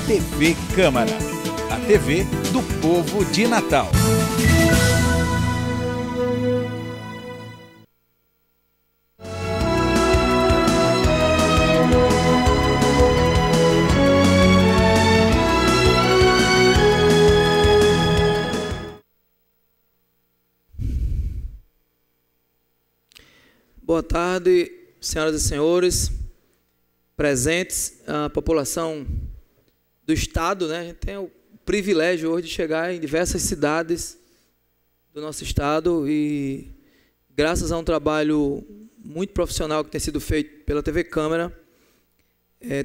TV Câmara, a TV do povo de Natal. Boa tarde, senhoras e senhores, presentes, a população do estado, né? A gente tem o privilégio hoje de chegar em diversas cidades do nosso estado e, graças a um trabalho muito profissional que tem sido feito pela TV Câmara,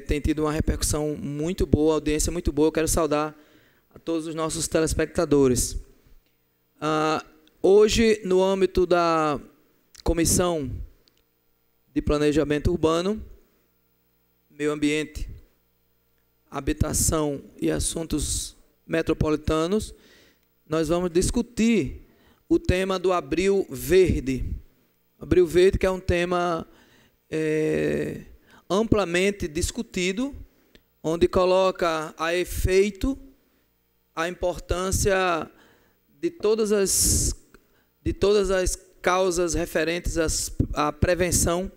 tem tido uma repercussão muito boa, audiência muito boa. Eu quero saudar a todos os nossos telespectadores. Hoje, no âmbito da Comissão de Planejamento Urbano, Meio Ambiente, Habitação e Assuntos Metropolitanos, nós vamos discutir o tema do Abril Verde. Abril Verde, que é um tema amplamente discutido, onde coloca a efeito a importância de todas as causas referentes à prevenção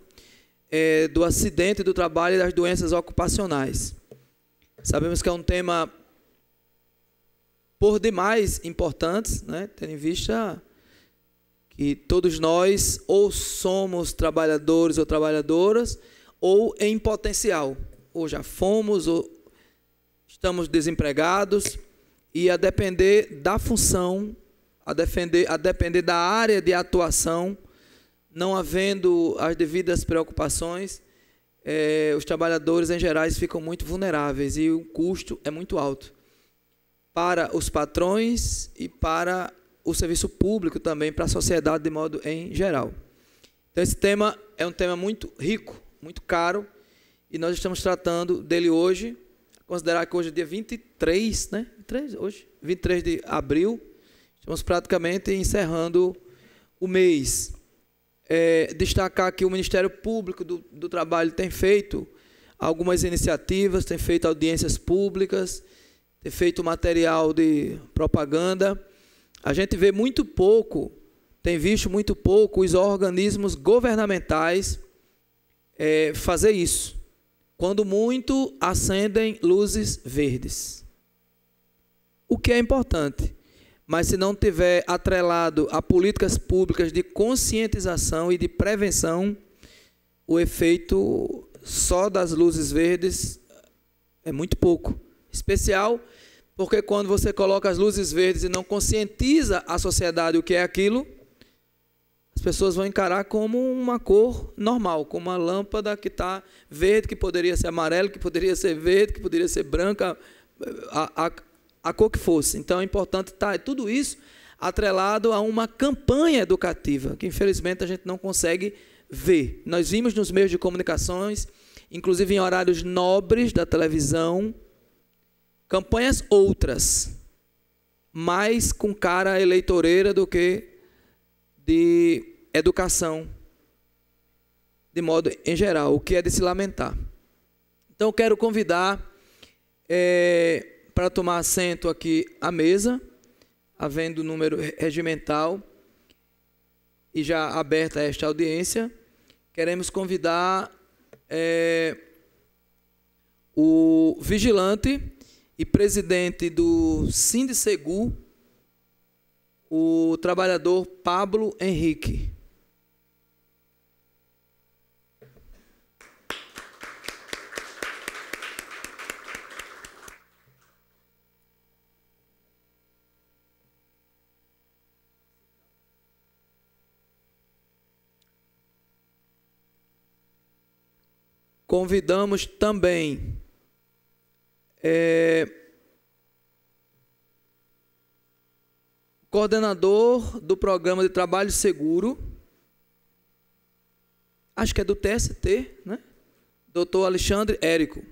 do acidente do trabalho e das doenças ocupacionais. Sabemos que é um tema por demais importante, né? Tendo em vista que todos nós ou somos trabalhadores ou trabalhadoras ou em potencial, ou já fomos ou estamos desempregados, e a depender da função, a depender da área de atuação, não havendo as devidas preocupações, os trabalhadores em geral ficam muito vulneráveis e o custo é muito alto para os patrões e para o serviço público também, para a sociedade de modo em geral. Então esse tema é um tema muito rico, muito caro, e nós estamos tratando dele hoje. Considerar que hoje é dia 23, né? Hoje, 23 de abril, estamos praticamente encerrando o mês. Destacar que o Ministério Público do Trabalho tem feito algumas iniciativas, tem feito audiências públicas, tem feito material de propaganda. A gente vê muito pouco, tem visto muito pouco os organismos governamentais fazer isso. Quando muito, acendem luzes verdes. O que é importante. Mas se não tiver atrelado a políticas públicas de conscientização e de prevenção, o efeito só das luzes verdes é muito pouco. Especial porque quando você coloca as luzes verdes e não conscientiza a sociedade o que é aquilo, as pessoas vão encarar como uma cor normal, como uma lâmpada que está verde, que poderia ser amarelo, que poderia ser verde, que poderia ser branca, a cor que fosse. Então é importante estar tudo isso atrelado a uma campanha educativa, que infelizmente a gente não consegue ver. Nós vimos nos meios de comunicações, inclusive em horários nobres da televisão, campanhas outras, mais com cara eleitoreira do que de educação, de modo em geral, o que é de se lamentar. Então, eu quero convidar para tomar assento aqui à mesa, havendo número regimental e já aberta esta audiência, queremos convidar o vigilante e presidente do Sindicegu, o trabalhador Pablo Henrique. Convidamos também coordenador do Programa de Trabalho Seguro, acho que é do TST, né? Dr. Alexandre Érico.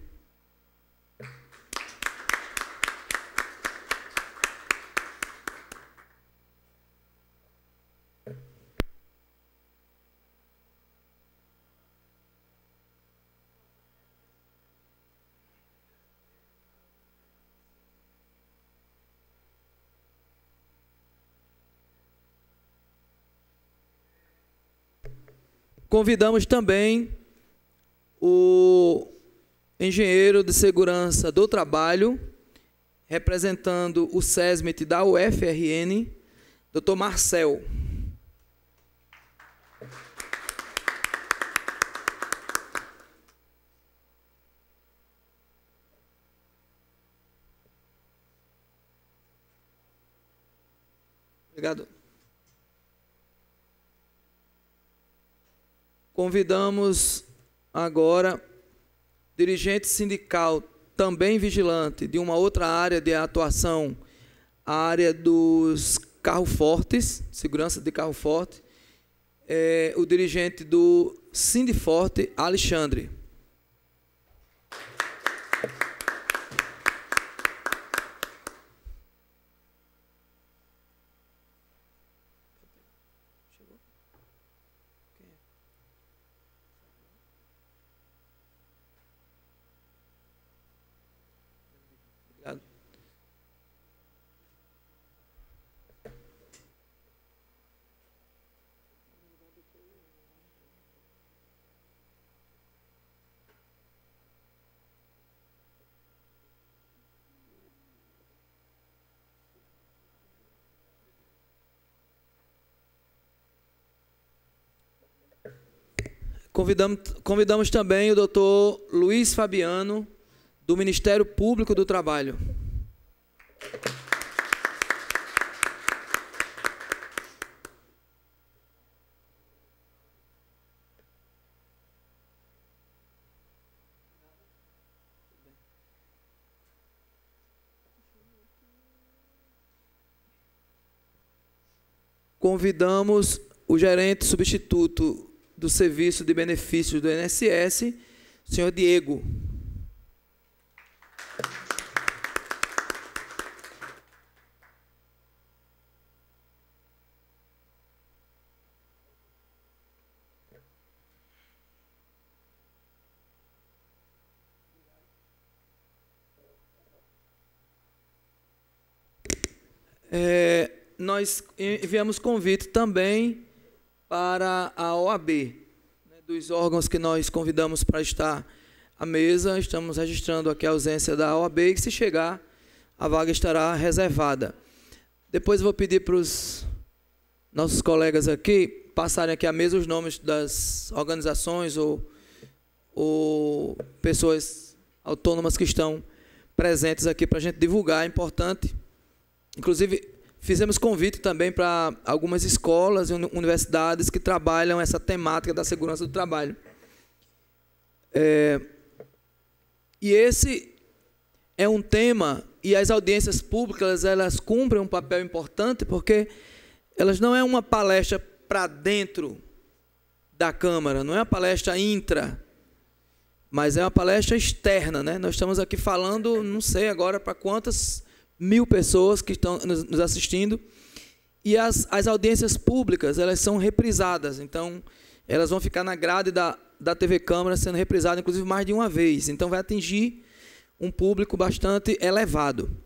Convidamos também o engenheiro de segurança do trabalho, representando o SESMIT da UFRN, Dr. Marcel. Obrigado. Convidamos agora dirigente sindical, também vigilante, de uma outra área de atuação, a área dos carros fortes, segurança de carro forte, o dirigente do Sindiforte, Alexandre. Convidamos também o doutor Luiz Fabiano, do Ministério Público do Trabalho. Convidamos o gerente substituto do Serviço de Benefícios do INSS, senhor Diego. Nós enviamos convite também para a OAB, dos órgãos que nós convidamos para estar à mesa. Estamos registrando aqui a ausência da OAB e, se chegar, a vaga estará reservada. Depois eu vou pedir para os nossos colegas aqui passarem aqui à mesa os nomes das organizações ou pessoas autônomas que estão presentes aqui para a gente divulgar. É importante. Inclusive, fizemos convite também para algumas escolas e universidades que trabalham essa temática da segurança do trabalho. E esse é um tema, e as audiências públicas, elas cumprem um papel importante, porque elas não é uma palestra para dentro da Câmara, não é uma palestra intra, mas é uma palestra externa, né? Nós estamos aqui falando, não sei agora para quantas 1000 pessoas que estão nos assistindo, e as audiências públicas, elas são reprisadas, então elas vão ficar na grade da TV Câmara, sendo reprisadas, inclusive, mais de uma vez, então vai atingir um público bastante elevado.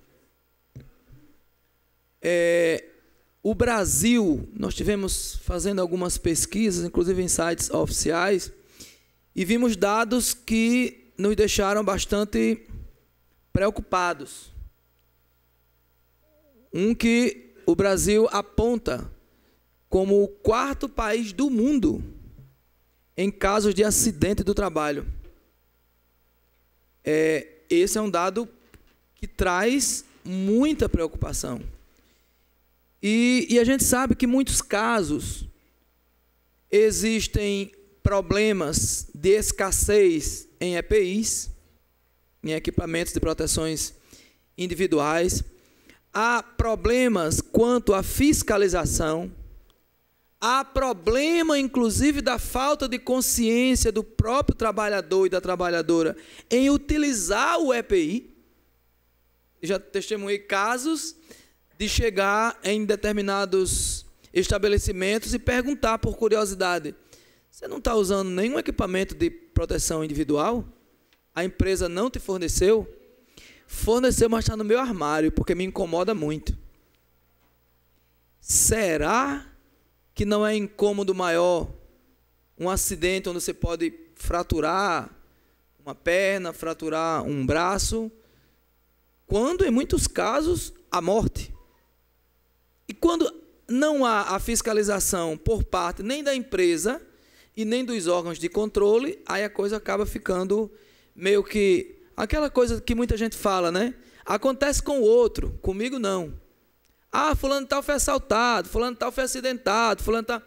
O Brasil, nós tivemos fazendo algumas pesquisas, inclusive em sites oficiais, e vimos dados que nos deixaram bastante preocupados. Um que o Brasil aponta como o 4º país do mundo em casos de acidente do trabalho. Esse é um dado que traz muita preocupação. E a gente sabe que em muitos casos existem problemas de escassez em EPIs, em equipamentos de proteções individuais. Há problemas quanto à fiscalização, há problema, inclusive, da falta de consciência do próprio trabalhador e da trabalhadora em utilizar o EPI. Já testemunhei casos de chegar em determinados estabelecimentos e perguntar, por curiosidade, você não está usando nenhum equipamento de proteção individual? A empresa não te forneceu? Forneceu, mas está no meu armário, porque me incomoda muito. Será que não é incômodo maior um acidente onde você pode fraturar uma perna, fraturar um braço, quando, em muitos casos, a morte. E quando não há a fiscalização por parte nem da empresa e nem dos órgãos de controle, aí a coisa acaba ficando meio que aquela coisa que muita gente fala, né? Acontece com o outro, comigo não. Ah, fulano tal foi assaltado, fulano tal foi acidentado, fulano tal...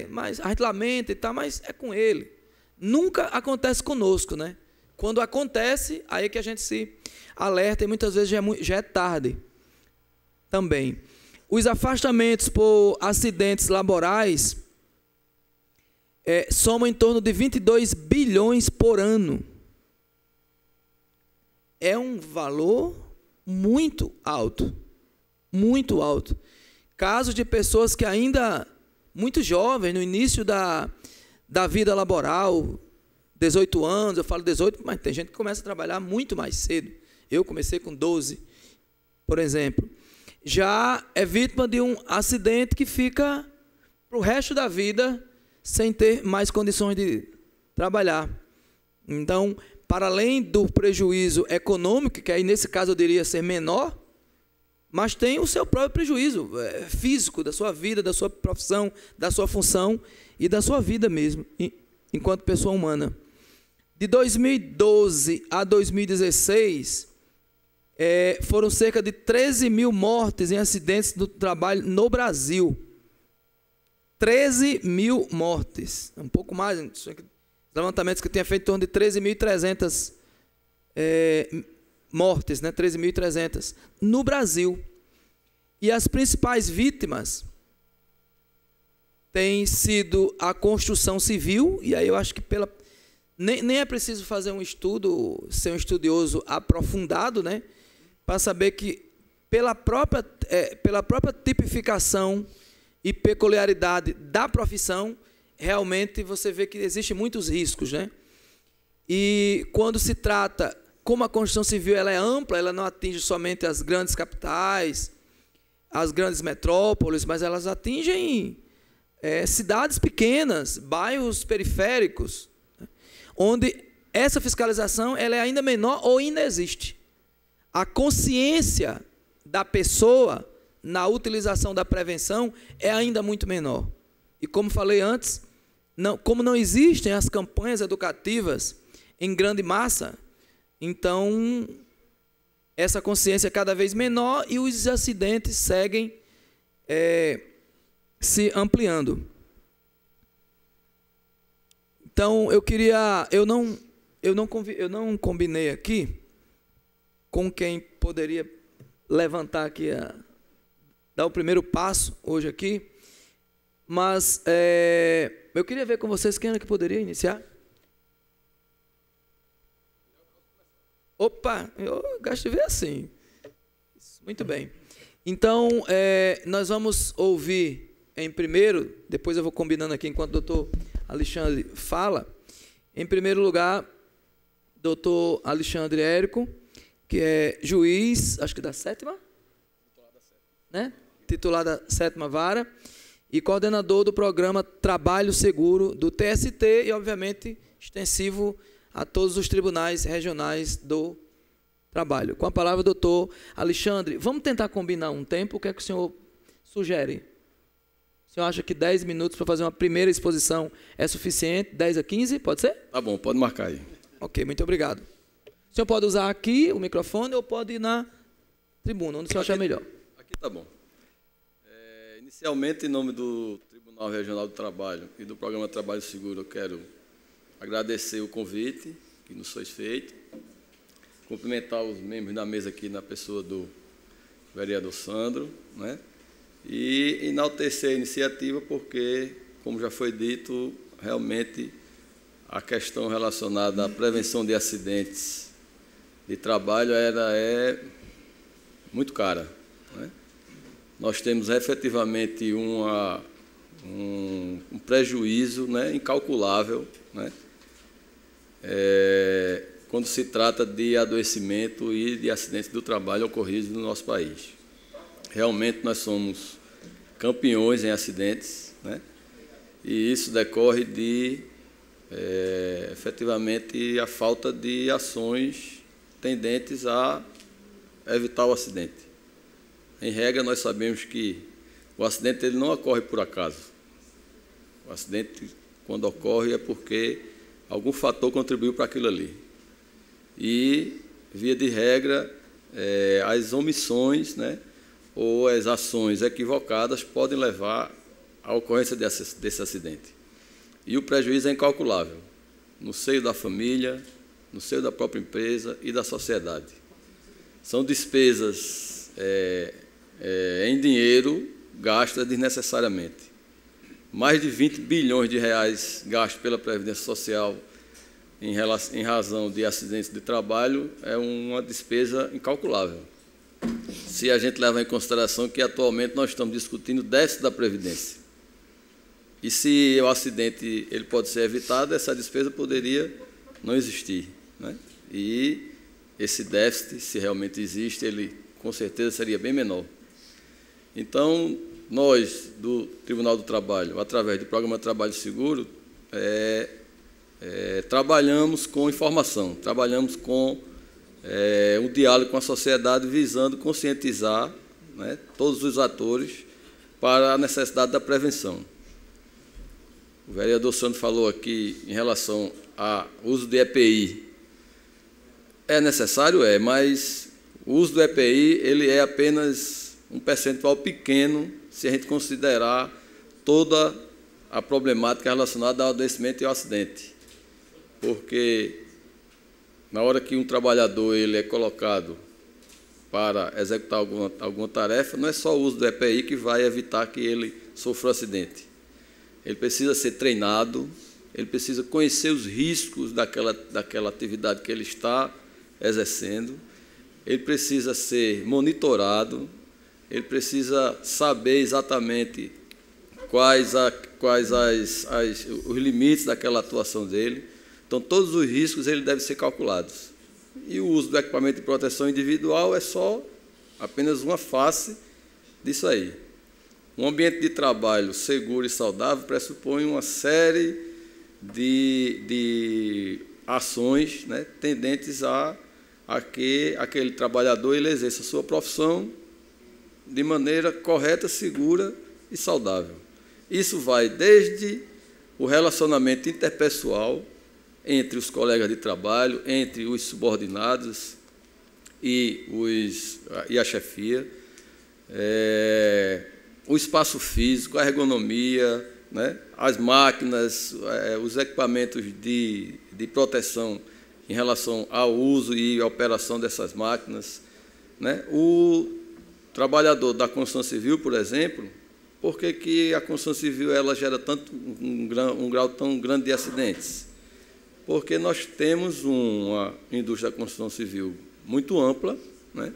mas a gente lamenta e tal, mas é com ele. Nunca acontece conosco, né? Quando acontece, aí é que a gente se alerta e muitas vezes já é tarde também. Os afastamentos por acidentes laborais somam em torno de 22 bilhões por ano. É um valor muito alto, muito alto. Casos de pessoas que ainda, muito jovens, no início da vida laboral, 18 anos, eu falo 18, mas tem gente que começa a trabalhar muito mais cedo. Eu comecei com 12, por exemplo. Já é vítima de um acidente que fica para o resto da vida sem ter mais condições de trabalhar. Então, para além do prejuízo econômico, que aí nesse caso eu diria ser menor, mas tem o seu próprio prejuízo físico da sua vida, da sua profissão, da sua função e da sua vida mesmo, enquanto pessoa humana. De 2012 a 2016, foram cerca de 13 mil mortes em acidentes do trabalho no Brasil. 13 mil mortes, um pouco mais, levantamentos que eu tinha feito em torno de 13.300 mortes, né? 13.300 no Brasil. E as principais vítimas têm sido a construção civil, e aí eu acho que nem é preciso fazer um estudo, ser um estudioso aprofundado, né? Para saber que pela própria tipificação e peculiaridade da profissão, realmente você vê que existem muitos riscos, né? E quando se trata, como a construção civil ela é ampla, ela não atinge somente as grandes capitais, as grandes metrópoles, mas elas atingem cidades pequenas, bairros periféricos, né? Onde essa fiscalização ela é ainda menor ou inexiste. A consciência da pessoa na utilização da prevenção é ainda muito menor. E como falei antes, como não existem as campanhas educativas em grande massa, então essa consciência é cada vez menor e os acidentes seguem se ampliando. Então eu não combinei aqui com quem poderia levantar aqui, dar o primeiro passo hoje aqui, mas eu queria ver com vocês quem era que poderia iniciar. Opa, eu gosto de ver assim. Muito bem. Então, nós vamos ouvir em primeiro, depois eu vou combinando aqui enquanto o doutor Alexandre fala. Em primeiro lugar, doutor Alexandre Érico, que é juiz, acho que da 7ª? Né? Titular da 7ª Vara e coordenador do programa Trabalho Seguro do TST e, obviamente, extensivo a todos os tribunais regionais do trabalho. Com a palavra, doutor Alexandre, vamos tentar combinar um tempo, o que é que o senhor sugere? O senhor acha que 10 minutos para fazer uma primeira exposição é suficiente? 10 a 15, pode ser? Tá bom, pode marcar aí. Ok, muito obrigado. O senhor pode usar aqui o microfone ou pode ir na tribuna, onde o senhor achar melhor. Aqui tá bom. Inicialmente, em nome do Tribunal Regional do Trabalho e do Programa Trabalho Seguro, eu quero agradecer o convite que nos foi feito, cumprimentar os membros da mesa aqui na pessoa do vereador Sandro, né? E enaltecer a iniciativa porque, como já foi dito, realmente a questão relacionada à prevenção de acidentes de trabalho é muito cara, né? Nós temos efetivamente um prejuízo, né, incalculável, né, quando se trata de adoecimento e de acidentes do trabalho ocorridos no nosso país. Realmente nós somos campeões em acidentes, né? E isso decorre de, efetivamente, a falta de ações tendentes a evitar o acidente. Em regra, nós sabemos que o acidente ele não ocorre por acaso. O acidente, quando ocorre, é porque algum fator contribuiu para aquilo ali. E, via de regra, as omissões, né, ou as ações equivocadas podem levar à ocorrência desse acidente. E o prejuízo é incalculável, no seio da família, no seio da própria empresa e da sociedade. São despesas em dinheiro gastas desnecessariamente. Mais de 20 bilhões de reais gastos pela Previdência Social em razão de acidentes de trabalho é uma despesa incalculável. Se a gente levar em consideração que atualmente nós estamos discutindo o déficit da Previdência. E se o acidente ele pode ser evitado, essa despesa poderia não existir, né? E esse déficit, se realmente existe, ele com certeza seria bem menor. Então, nós, do Tribunal do Trabalho, através do Programa Trabalho Seguro, trabalhamos com informação, trabalhamos com o diálogo com a sociedade, visando conscientizar, né, todos os atores para a necessidade da prevenção. O vereador Sandro falou aqui em relação ao uso de EPI. É necessário? mas o uso do EPI ele é apenas um percentual pequeno se a gente considerar toda a problemática relacionada ao adoecimento e ao acidente. Porque na hora que um trabalhador ele é colocado para executar alguma tarefa, não é só o uso do EPI que vai evitar que ele sofra um acidente. Ele precisa ser treinado, ele precisa conhecer os riscos daquela atividade que ele está exercendo, ele precisa ser monitorado, ele precisa saber exatamente quais os limites daquela atuação dele. Então, todos os riscos ele devem ser calculados. E o uso do equipamento de proteção individual é só apenas uma face disso aí. Um ambiente de trabalho seguro e saudável pressupõe uma série de ações, né, tendentes a que aquele trabalhador ele exerça a sua profissão de maneira correta, segura e saudável. Isso vai desde o relacionamento interpessoal entre os colegas de trabalho, entre os subordinados e a chefia, o espaço físico, a ergonomia, né, as máquinas, os equipamentos de proteção em relação ao uso e à operação dessas máquinas, né. O trabalhador da construção civil, por exemplo, por que a construção civil ela gera tanto um grau tão grande de acidentes? Porque nós temos uma indústria da construção civil muito ampla, né?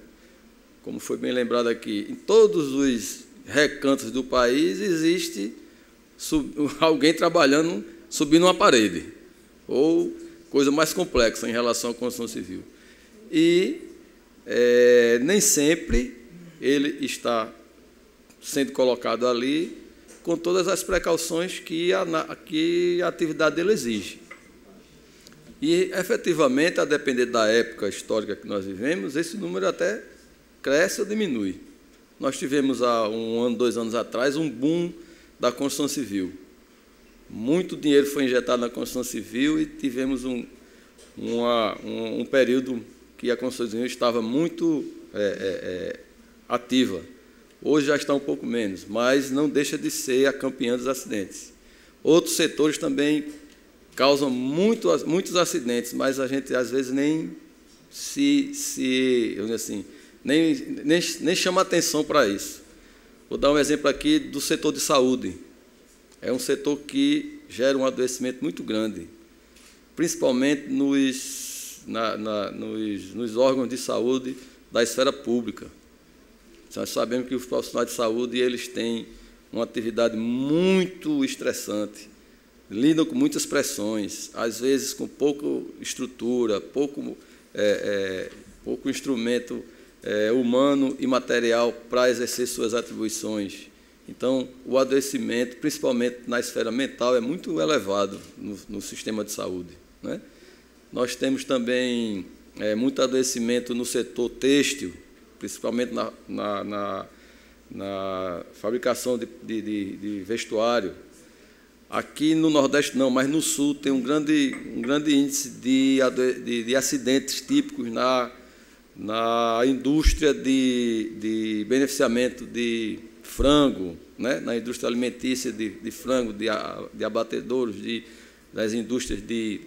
Como foi bem lembrado aqui, em todos os recantos do país existe alguém trabalhando, subindo uma parede, ou coisa mais complexa em relação à construção civil. E nem sempre ele está sendo colocado ali com todas as precauções que a atividade dele exige. E, efetivamente, a depender da época histórica que nós vivemos, esse número até cresce ou diminui. Nós tivemos, há 1 ano, 2 anos atrás, um boom da construção civil. Muito dinheiro foi injetado na construção civil e tivemos um período que a construção civil estava muito ativa. Hoje já está um pouco menos, mas não deixa de ser a campeã dos acidentes. Outros setores também causam muitos acidentes, mas a gente, às vezes, nem chama atenção para isso. Vou dar um exemplo aqui do setor de saúde. É um setor que gera um adoecimento muito grande, principalmente nos órgãos de saúde da esfera pública. Nós sabemos que os profissionais de saúde eles têm uma atividade muito estressante, lidam com muitas pressões, às vezes com pouca estrutura, pouco instrumento humano e material para exercer suas atribuições. Então, o adoecimento, principalmente na esfera mental, é muito elevado no sistema de saúde, né? Nós temos também muito adoecimento no setor têxtil, principalmente na fabricação de vestuário. Aqui no Nordeste não, mas no Sul tem um grande índice de acidentes típicos na indústria de beneficiamento de frango, né? Na indústria alimentícia de frango, de abatedouros, das indústrias de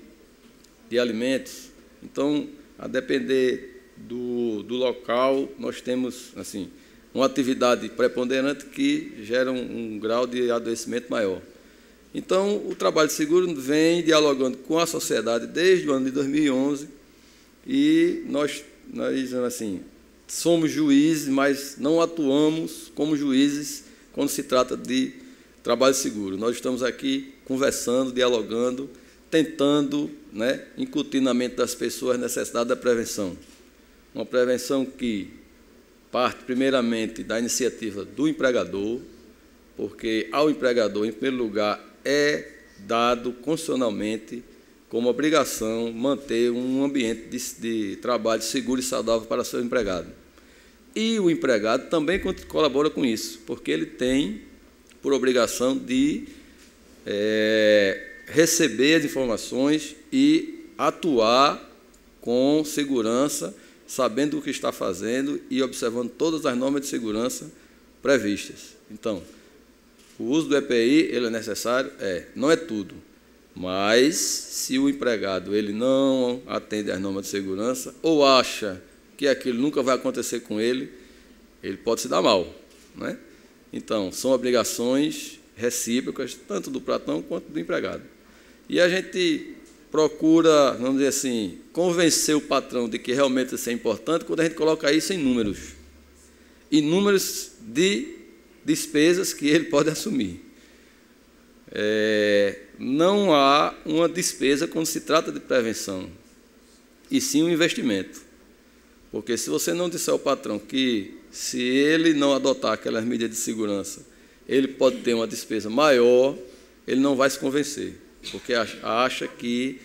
alimentos. Então, a depender do local, nós temos assim, uma atividade preponderante que gera um grau de adoecimento maior. Então, o trabalho seguro vem dialogando com a sociedade desde o ano de 2011 e nós assim, somos juízes, mas não atuamos como juízes quando se trata de trabalho seguro. Nós estamos aqui conversando, dialogando, tentando, né, incutir na mente das pessoas a necessidade da prevenção. Uma prevenção que parte, primeiramente, da iniciativa do empregador, porque ao empregador, em primeiro lugar, é dado constitucionalmente como obrigação manter um ambiente de trabalho seguro e saudável para seu empregado. E o empregado também colabora com isso, porque ele tem por obrigação de receber as informações e atuar com segurança, sabendo o que está fazendo e observando todas as normas de segurança previstas. Então, o uso do EPI ele é necessário? Não é tudo. Mas, se o empregado ele não atende às normas de segurança ou acha que aquilo nunca vai acontecer com ele, ele pode se dar mal, né? Então, são obrigações recíprocas, tanto do patrão quanto do empregado. E a gente procura, vamos dizer assim, convencer o patrão de que realmente isso é importante quando a gente coloca isso em números. Em números de despesas que ele pode assumir. Não há uma despesa quando se trata de prevenção, e sim um investimento. Porque se você não disser ao patrão que, se ele não adotar aquelas medidas de segurança, ele pode ter uma despesa maior, ele não vai se convencer, porque acha que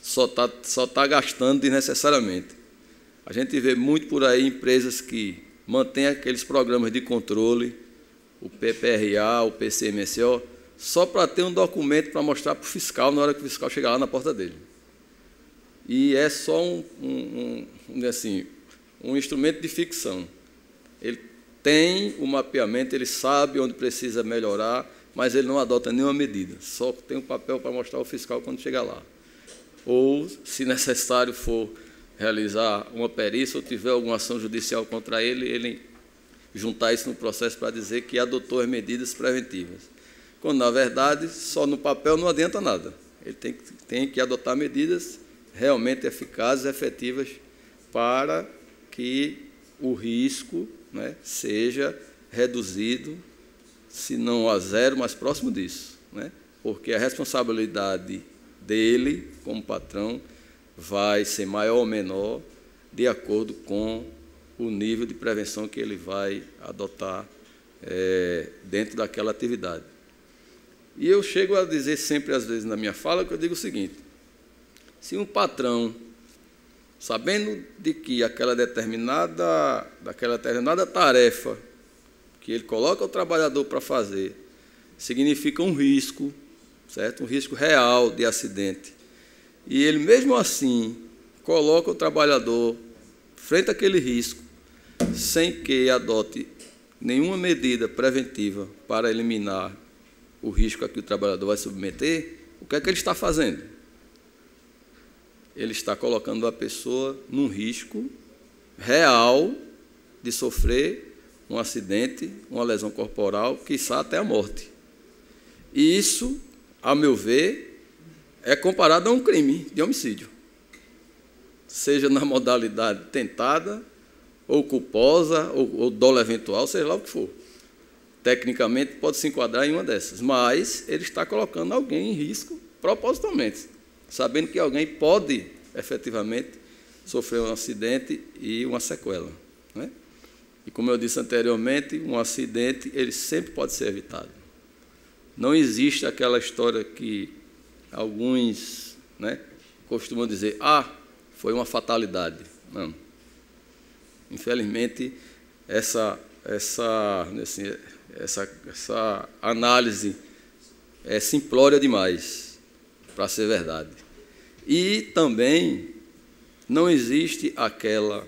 só tá gastando desnecessariamente. A gente vê muito por aí empresas que mantêm aqueles programas de controle, o PPRA, o PCMSO, só para ter um documento para mostrar para o fiscal na hora que o fiscal chegar lá na porta dele. E é só um instrumento de ficção. Ele tem o mapeamento, ele sabe onde precisa melhorar, mas ele não adota nenhuma medida, só tem um papel para mostrar ao fiscal quando chegar lá. Ou, se necessário for realizar uma perícia ou tiver alguma ação judicial contra ele, ele juntar isso no processo para dizer que adotou as medidas preventivas. Quando, na verdade, só no papel não adianta nada. Ele tem que adotar medidas realmente eficazes e efetivas para que o risco, né, seja reduzido, se não a zero, mas próximo disso, né? Porque a responsabilidade dele, como patrão, vai ser maior ou menor de acordo com o nível de prevenção que ele vai adotar dentro daquela atividade. E eu chego a dizer sempre, às vezes, na minha fala, que eu digo o seguinte: se um patrão, sabendo de que aquela determinada tarefa que ele coloca o trabalhador para fazer significa um risco, certo? Um risco real de acidente, e ele, mesmo assim, coloca o trabalhador frente àquele risco, sem que adote nenhuma medida preventiva para eliminar o risco a que o trabalhador vai submeter, o que é que ele está fazendo? Ele está colocando a pessoa num risco real de sofrer um acidente, uma lesão corporal, quiçá até a morte. E isso, a meu ver, é comparado a um crime de homicídio, seja na modalidade tentada, ou culposa, ou dolo eventual, seja lá o que for. Tecnicamente, pode se enquadrar em uma dessas, mas ele está colocando alguém em risco propositalmente, sabendo que alguém pode, efetivamente, sofrer um acidente e uma sequela, né? E, como eu disse anteriormente, um acidente ele sempre pode ser evitado. Não existe aquela história que alguns, né, costumam dizer, foi uma fatalidade. Não. Infelizmente, essa análise é simplória demais para ser verdade. E também não existe aquela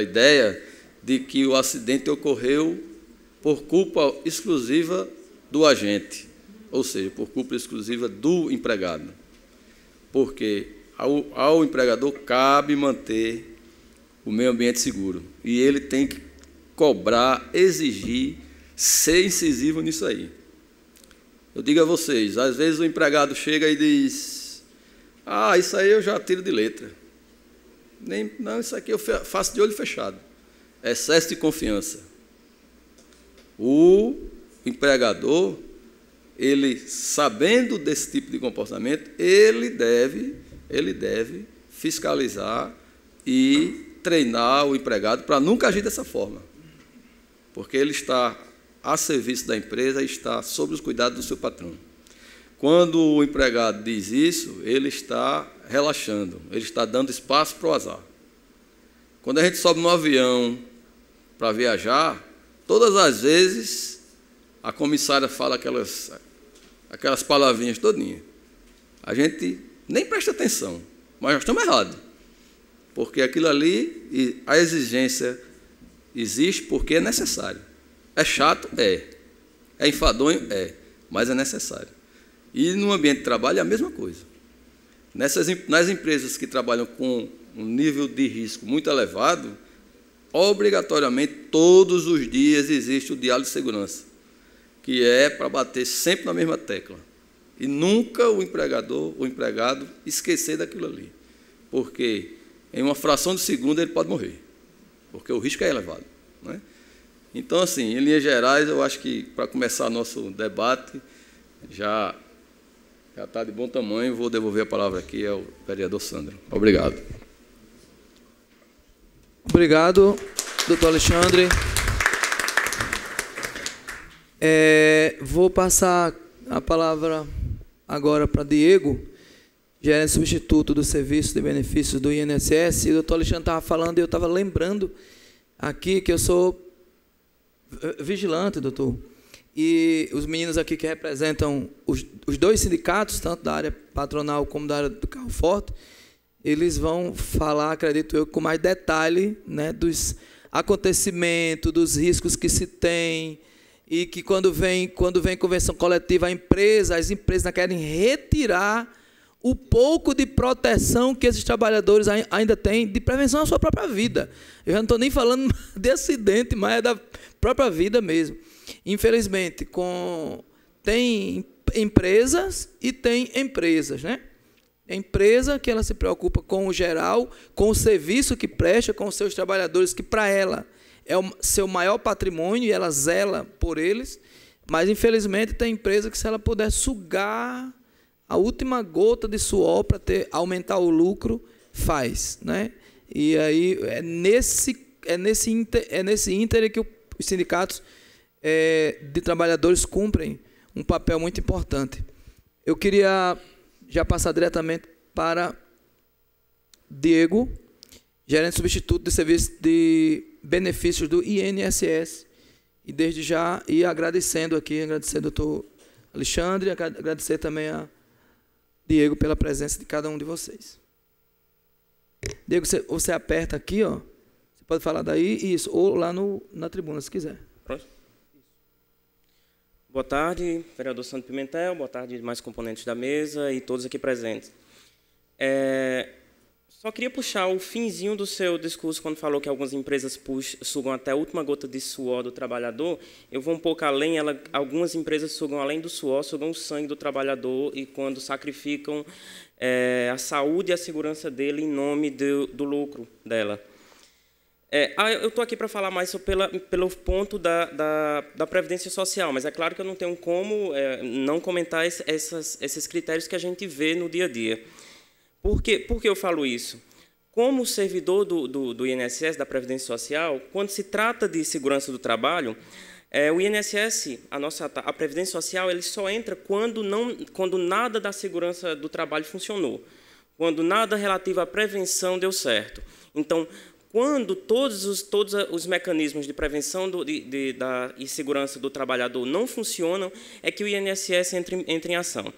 ideia de que o acidente ocorreu por culpa exclusiva do agente, ou seja, por culpa exclusiva do empregado. Porque ao empregador cabe manter o meio ambiente seguro. E ele tem que cobrar, exigir, ser incisivo nisso aí. Eu digo a vocês, às vezes o empregado chega e diz, isso aí eu já tiro de letra. Não, isso aqui eu faço de olho fechado. Excesso de confiança. O empregador, ele, sabendo desse tipo de comportamento, ele deve fiscalizar e treinar o empregado para nunca agir dessa forma. Porque ele está a serviço da empresa e está sob os cuidados do seu patrão. Quando o empregado diz isso, ele está relaxando, ele está dando espaço para o azar. Quando a gente sobe no avião para viajar, todas as vezes a comissária fala aquelas palavrinhas todinhas. A gente nem presta atenção, mas nós estamos errados. Porque aquilo ali, a exigência existe porque é necessário. É chato? É enfadonho? Mas é necessário. E no ambiente de trabalho é a mesma coisa. Nas empresas que trabalham com um nível de risco muito elevado, obrigatoriamente, todos os dias existe o diálogo de segurança, que é para bater sempre na mesma tecla. E nunca o empregado esquecer daquilo ali. Porque em uma fração de segundo ele pode morrer, porque o risco é elevado, não é? Então, assim, em linhas gerais, eu acho que, para começar nosso debate, já está de bom tamanho. Vou devolver a palavra aqui ao vereador Sandro. Obrigado. Obrigado, doutor Alexandre. Vou passar a palavra agora para Diego, gerente substituto do Serviço de Benefícios do INSS. E o doutor Alexandre estava falando e eu estava lembrando aqui que eu sou vigilante, doutor. E os meninos aqui que representam os dois sindicatos, tanto da área patronal como da área do carro forte, eles vão falar, acredito eu, com mais detalhe, né, dos acontecimentos, dos riscos que se tem, e que quando vem convenção coletiva, as empresas não querem retirar o pouco de proteção que esses trabalhadores ainda têm de prevenção à sua própria vida. Eu já não estou nem falando de acidente, mas é da própria vida mesmo. Infelizmente, tem empresas e tem empresas, né? É empresa que ela se preocupa com o geral, com o serviço que presta, com os seus trabalhadores, que para ela é o seu maior patrimônio e ela zela por eles. Mas, infelizmente, tem empresa que, se ela puder sugar a última gota de suor para aumentar o lucro, faz, né? E aí é nesse ínter que os sindicatos de trabalhadores cumprem um papel muito importante. Eu queria já passar diretamente para Diego, gerente substituto de Serviço de Benefícios do INSS, e desde já agradecer ao doutor Alexandre, agradecer também a Diego pela presença de cada um de vocês. Diego, você aperta aqui, ó. Você pode falar daí, isso, ou lá na tribuna, se quiser. Pronto. Boa tarde, vereador Sandro Pimentel, boa tarde, demais componentes da mesa e todos aqui presentes. Só queria puxar o finzinho do seu discurso, quando falou que algumas empresas sugam até a última gota de suor do trabalhador. Eu vou um pouco além, algumas empresas sugam além do suor, sugam o sangue do trabalhador, e quando sacrificam a saúde e a segurança dele em nome do lucro dela. Eu estou aqui para falar mais pelo ponto da Previdência Social, mas é claro que eu não tenho como não comentar esses critérios que a gente vê no dia a dia. Por que eu falo isso? como servidor do INSS, da Previdência Social, quando se trata de segurança do trabalho, o INSS, a Previdência Social, ele só entra quando nada da segurança do trabalho funcionou, quando nada relativo à prevenção deu certo. Então, quando todos os mecanismos de prevenção e segurança do trabalhador não funcionam, é que o INSS entra em ação.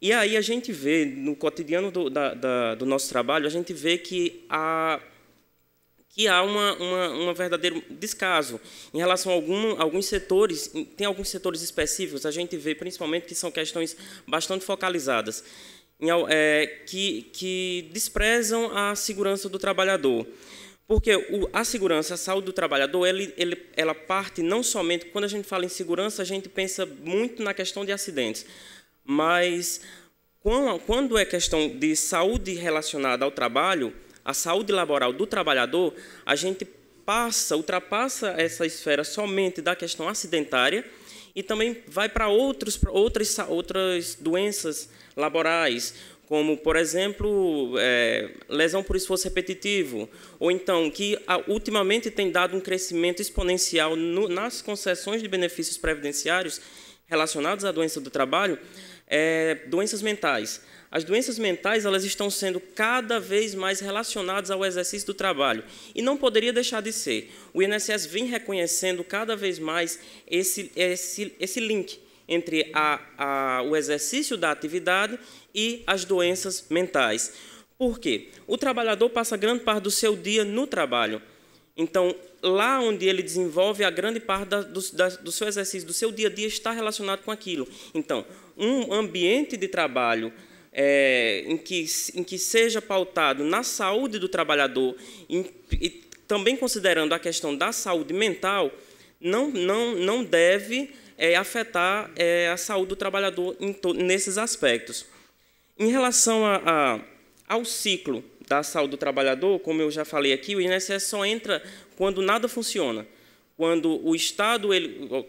E aí a gente vê, no cotidiano do nosso trabalho, a gente vê que há um verdadeiro descaso em relação a alguns setores. Tem alguns setores específicos, a gente vê principalmente que são questões bastante focalizadas, que desprezam a segurança do trabalhador. Porque a segurança, a saúde do trabalhador, ela parte não somente... Quando a gente fala em segurança, a gente pensa muito na questão de acidentes. Mas, quando é questão de saúde relacionada ao trabalho, a saúde laboral do trabalhador, a gente ultrapassa essa esfera somente da questão acidentária e também vai para outras doenças laborais, como, por exemplo, lesão por esforço repetitivo, ou então, que ultimamente tem dado um crescimento exponencial nas concessões de benefícios previdenciários relacionados à doença do trabalho, doenças mentais. As doenças mentais, elas estão sendo cada vez mais relacionadas ao exercício do trabalho, e não poderia deixar de ser. O INSS vem reconhecendo cada vez mais esse link entre o exercício da atividade e as doenças mentais. Por quê? O trabalhador passa grande parte do seu dia no trabalho. Então, lá onde ele desenvolve a grande parte do seu exercício, do seu dia a dia, está relacionado com aquilo. Então, um ambiente de trabalho em que seja pautado na saúde do trabalhador e também considerando a questão da saúde mental, não deve afetar a saúde do trabalhador nesses aspectos. Em relação ao ciclo da saúde do trabalhador, como eu já falei aqui, o INSS só entra quando nada funciona. Quando o Estado,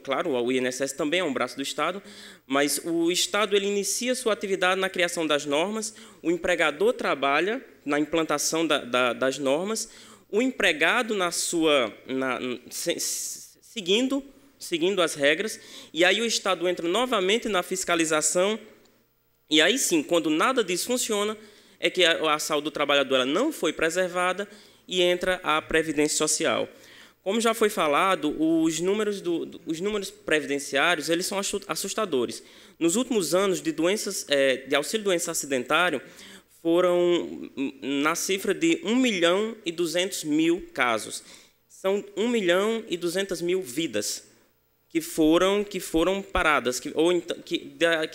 claro, o INSS também é um braço do Estado, mas o Estado ele inicia sua atividade na criação das normas, o empregador trabalha na implantação das normas, o empregado seguindo as regras, e aí o Estado entra novamente na fiscalização, e aí sim, quando nada disso funciona, é que a saúde do trabalhador ela não foi preservada e entra a Previdência Social. Como já foi falado, os números previdenciários eles são assustadores. Nos últimos anos de auxílio-doença acidentário, foram na cifra de 1.200.000 casos. São 1.200.000 vidas que foram paradas, que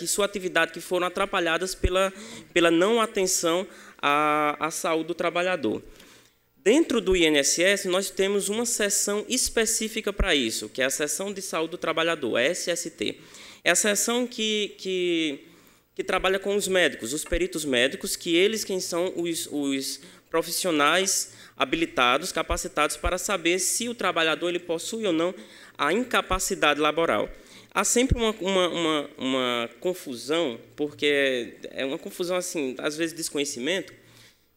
sua atividade que foram atrapalhadas pela não atenção à saúde do trabalhador. Dentro do INSS, nós temos uma seção específica para isso, que é a Seção de Saúde do Trabalhador, a SST. É a seção que trabalha com os médicos, os peritos médicos, quem são os profissionais habilitados, capacitados para saber se o trabalhador ele possui ou não a incapacidade laboral. Há sempre uma confusão, porque é uma confusão, assim, às vezes desconhecimento,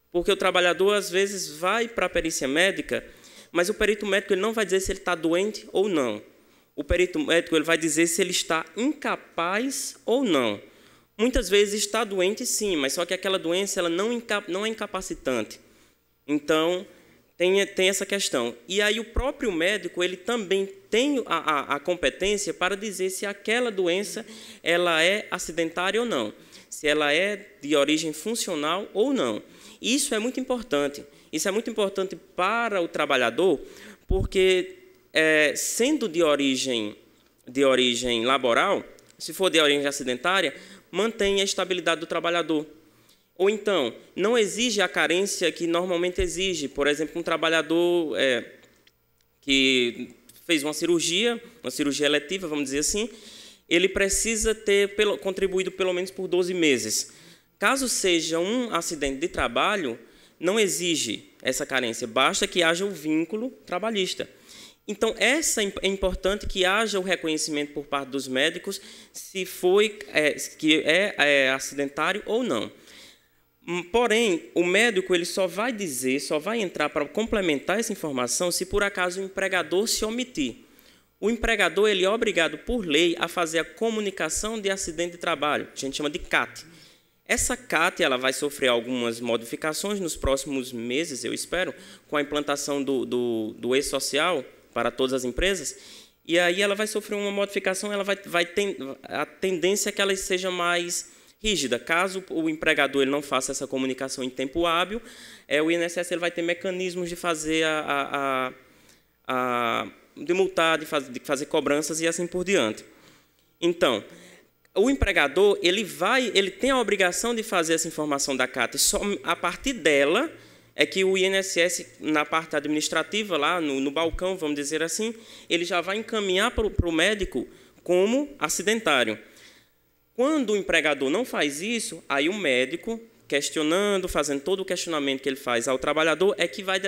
porque o trabalhador, às vezes, vai para a perícia médica, mas o perito médico ele não vai dizer se ele está doente ou não. O perito médico ele vai dizer se ele está incapaz ou não. Muitas vezes está doente, sim, mas só que aquela doença ela não é incapacitante. Então, tem essa questão. E aí o próprio médico ele também tem a competência para dizer se aquela doença ela é acidentária ou não, se ela é de origem funcional ou não. Isso é muito importante. Isso é muito importante para o trabalhador, porque, sendo de origem laboral, se for de origem acidentária, mantém a estabilidade do trabalhador. Ou então, não exige a carência que normalmente exige. Por exemplo, um trabalhador que fez uma cirurgia eletiva, vamos dizer assim, ele precisa ter contribuído pelo menos por 12 meses. Caso seja um acidente de trabalho, não exige essa carência, basta que haja o vínculo trabalhista. Então, é importante que haja o reconhecimento por parte dos médicos se foi que é acidentário ou não. Porém, o médico ele só vai dizer, só vai entrar para complementar essa informação se por acaso o empregador se omitir. O empregador ele é obrigado por lei a fazer a comunicação de acidente de trabalho, a gente chama de CAT. Essa CAT ela vai sofrer algumas modificações nos próximos meses, eu espero, com a implantação do e-social para todas as empresas. E aí ela vai sofrer uma modificação, ela a tendência é que ela seja mais rígida. Caso o empregador ele não faça essa comunicação em tempo hábil, o INSS ele vai ter mecanismos de fazer de multar, de fazer cobranças e assim por diante. Então, o empregador ele tem a obrigação de fazer essa informação da CAT. Só a partir dela é que o INSS, na parte administrativa, lá no balcão, vamos dizer assim, ele já vai encaminhar para o médico como acidentário. Quando o empregador não faz isso, aí o médico, questionando, fazendo todo o questionamento que ele faz ao trabalhador, é que vai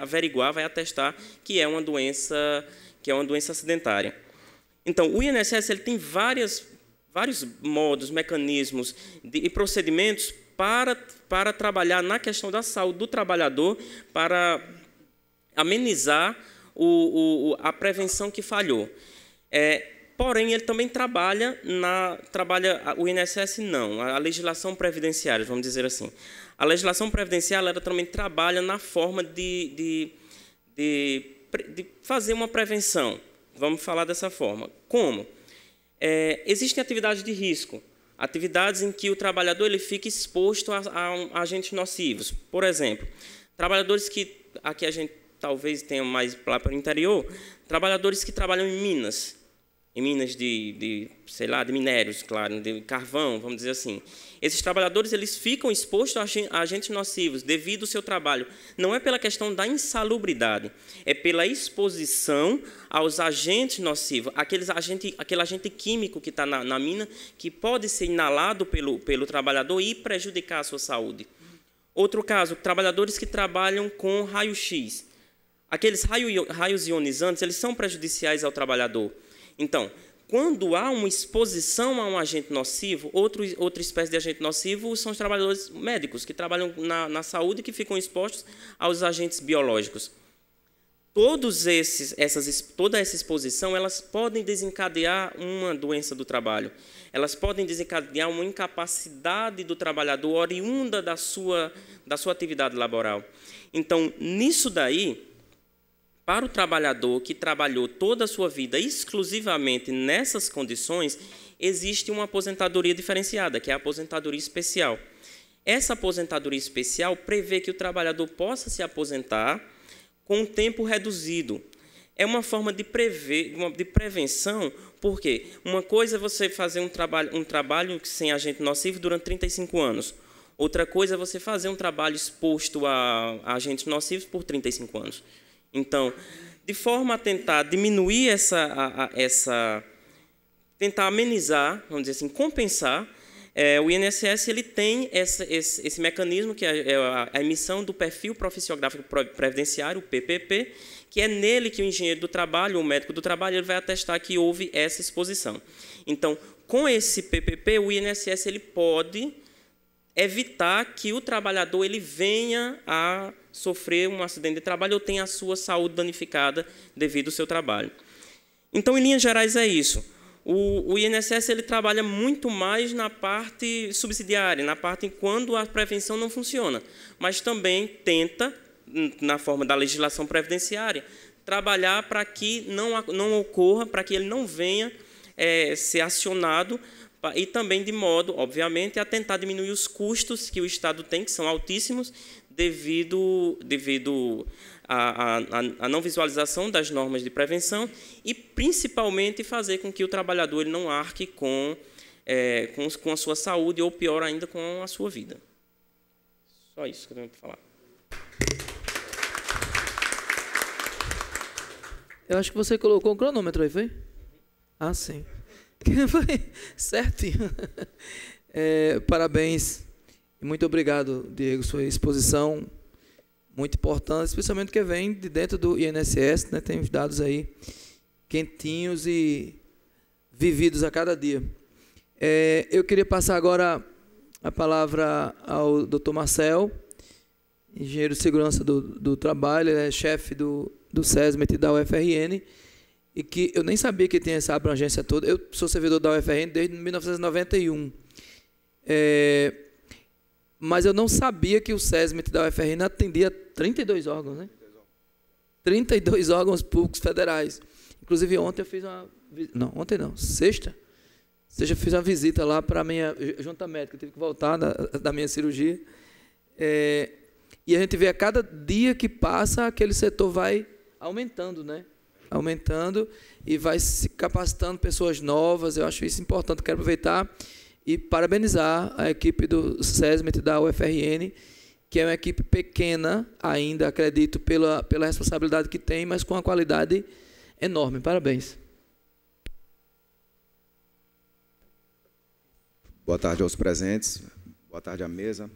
averiguar, vai atestar que é uma doença acidentária. Então, o INSS ele tem vários modos, mecanismos e procedimentos para trabalhar na questão da saúde do trabalhador, para amenizar a prevenção que falhou. Porém, ele também trabalha o INSS não, a legislação previdenciária, vamos dizer assim. A legislação previdenciária ela também trabalha na forma de fazer uma prevenção. Vamos falar dessa forma. Como? Existem atividades de risco, atividades em que o trabalhador ele fica exposto a agentes nocivos. Por exemplo, trabalhadores que, aqui a gente talvez tenha mais lá para o interior, trabalhadores que trabalham em minas de minérios, claro, de carvão, vamos dizer assim. Esses trabalhadores eles ficam expostos a agentes nocivos devido ao seu trabalho. Não é pela questão da insalubridade, é pela exposição aos agentes nocivos, aquele agente químico que está na mina, que pode ser inalado pelo trabalhador e prejudicar a sua saúde. Outro caso, trabalhadores que trabalham com raio-x. Aqueles raios ionizantes eles são prejudiciais ao trabalhador. Então, quando há uma exposição a um agente nocivo, outra espécie de agente nocivo são os trabalhadores médicos, que trabalham na saúde e que ficam expostos aos agentes biológicos. Toda essa exposição, elas podem desencadear uma doença do trabalho. Elas podem desencadear uma incapacidade do trabalhador oriunda da sua atividade laboral. Então, nisso daí, para o trabalhador que trabalhou toda a sua vida exclusivamente nessas condições, existe uma aposentadoria diferenciada, que é a aposentadoria especial. Essa aposentadoria especial prevê que o trabalhador possa se aposentar com um tempo reduzido. É uma forma de prevenção, porque uma coisa é você fazer um trabalho sem agente nocivo durante 35 anos. Outra coisa é você fazer um trabalho exposto a agentes nocivos por 35 anos. Então, de forma a tentar diminuir tentar amenizar, vamos dizer assim, compensar, o INSS ele tem esse mecanismo, que é a emissão do perfil profissiográfico previdenciário, o PPP, que é nele que o engenheiro do trabalho, o médico do trabalho, ele vai atestar que houve essa exposição. Então, com esse PPP, o INSS ele pode evitar que o trabalhador ele venha a sofrer um acidente de trabalho ou tenha a sua saúde danificada devido ao seu trabalho. Então, em linhas gerais, é isso. O INSS ele trabalha muito mais na parte subsidiária, na parte quando a prevenção não funciona, mas também tenta, na forma da legislação previdenciária, trabalhar para que não ocorra, para que ele não venha ser acionado e também de modo, obviamente, a tentar diminuir os custos que o Estado tem, que são altíssimos, devido à não visualização das normas de prevenção e, principalmente, fazer com que o trabalhador ele não arque com a sua saúde ou, pior ainda, com a sua vida. Só isso que eu tenho para falar. Eu acho que você colocou um cronômetro aí, foi? Ah, sim. Foi certinho. Parabéns. Muito obrigado, Diego. Sua exposição muito importante, especialmente porque vem de dentro do INSS, né? Tem os dados aí quentinhos e vividos a cada dia. Eu queria passar agora a palavra ao Dr. Marcel, engenheiro de segurança do trabalho, ele é chefe do SESMIT e da UFRN, e que eu nem sabia que tinha essa abrangência toda. Eu sou servidor da UFRN desde 1991. Mas eu não sabia que o SESMIT da UFRN atendia 32 órgãos, né? 32 órgãos públicos federais. Inclusive, ontem eu fiz uma... Não, ontem não, sexta eu fiz uma visita lá para a minha junta médica, eu tive que voltar da minha cirurgia. E a gente vê a cada dia que passa, aquele setor vai aumentando, né? Aumentando e vai se capacitando pessoas novas. Eu acho isso importante. Quero aproveitar e parabenizar a equipe do SESMIT da UFRN, que é uma equipe pequena ainda, acredito, pela responsabilidade que tem, mas com uma qualidade enorme. Parabéns. Boa tarde aos presentes, boa tarde à mesa.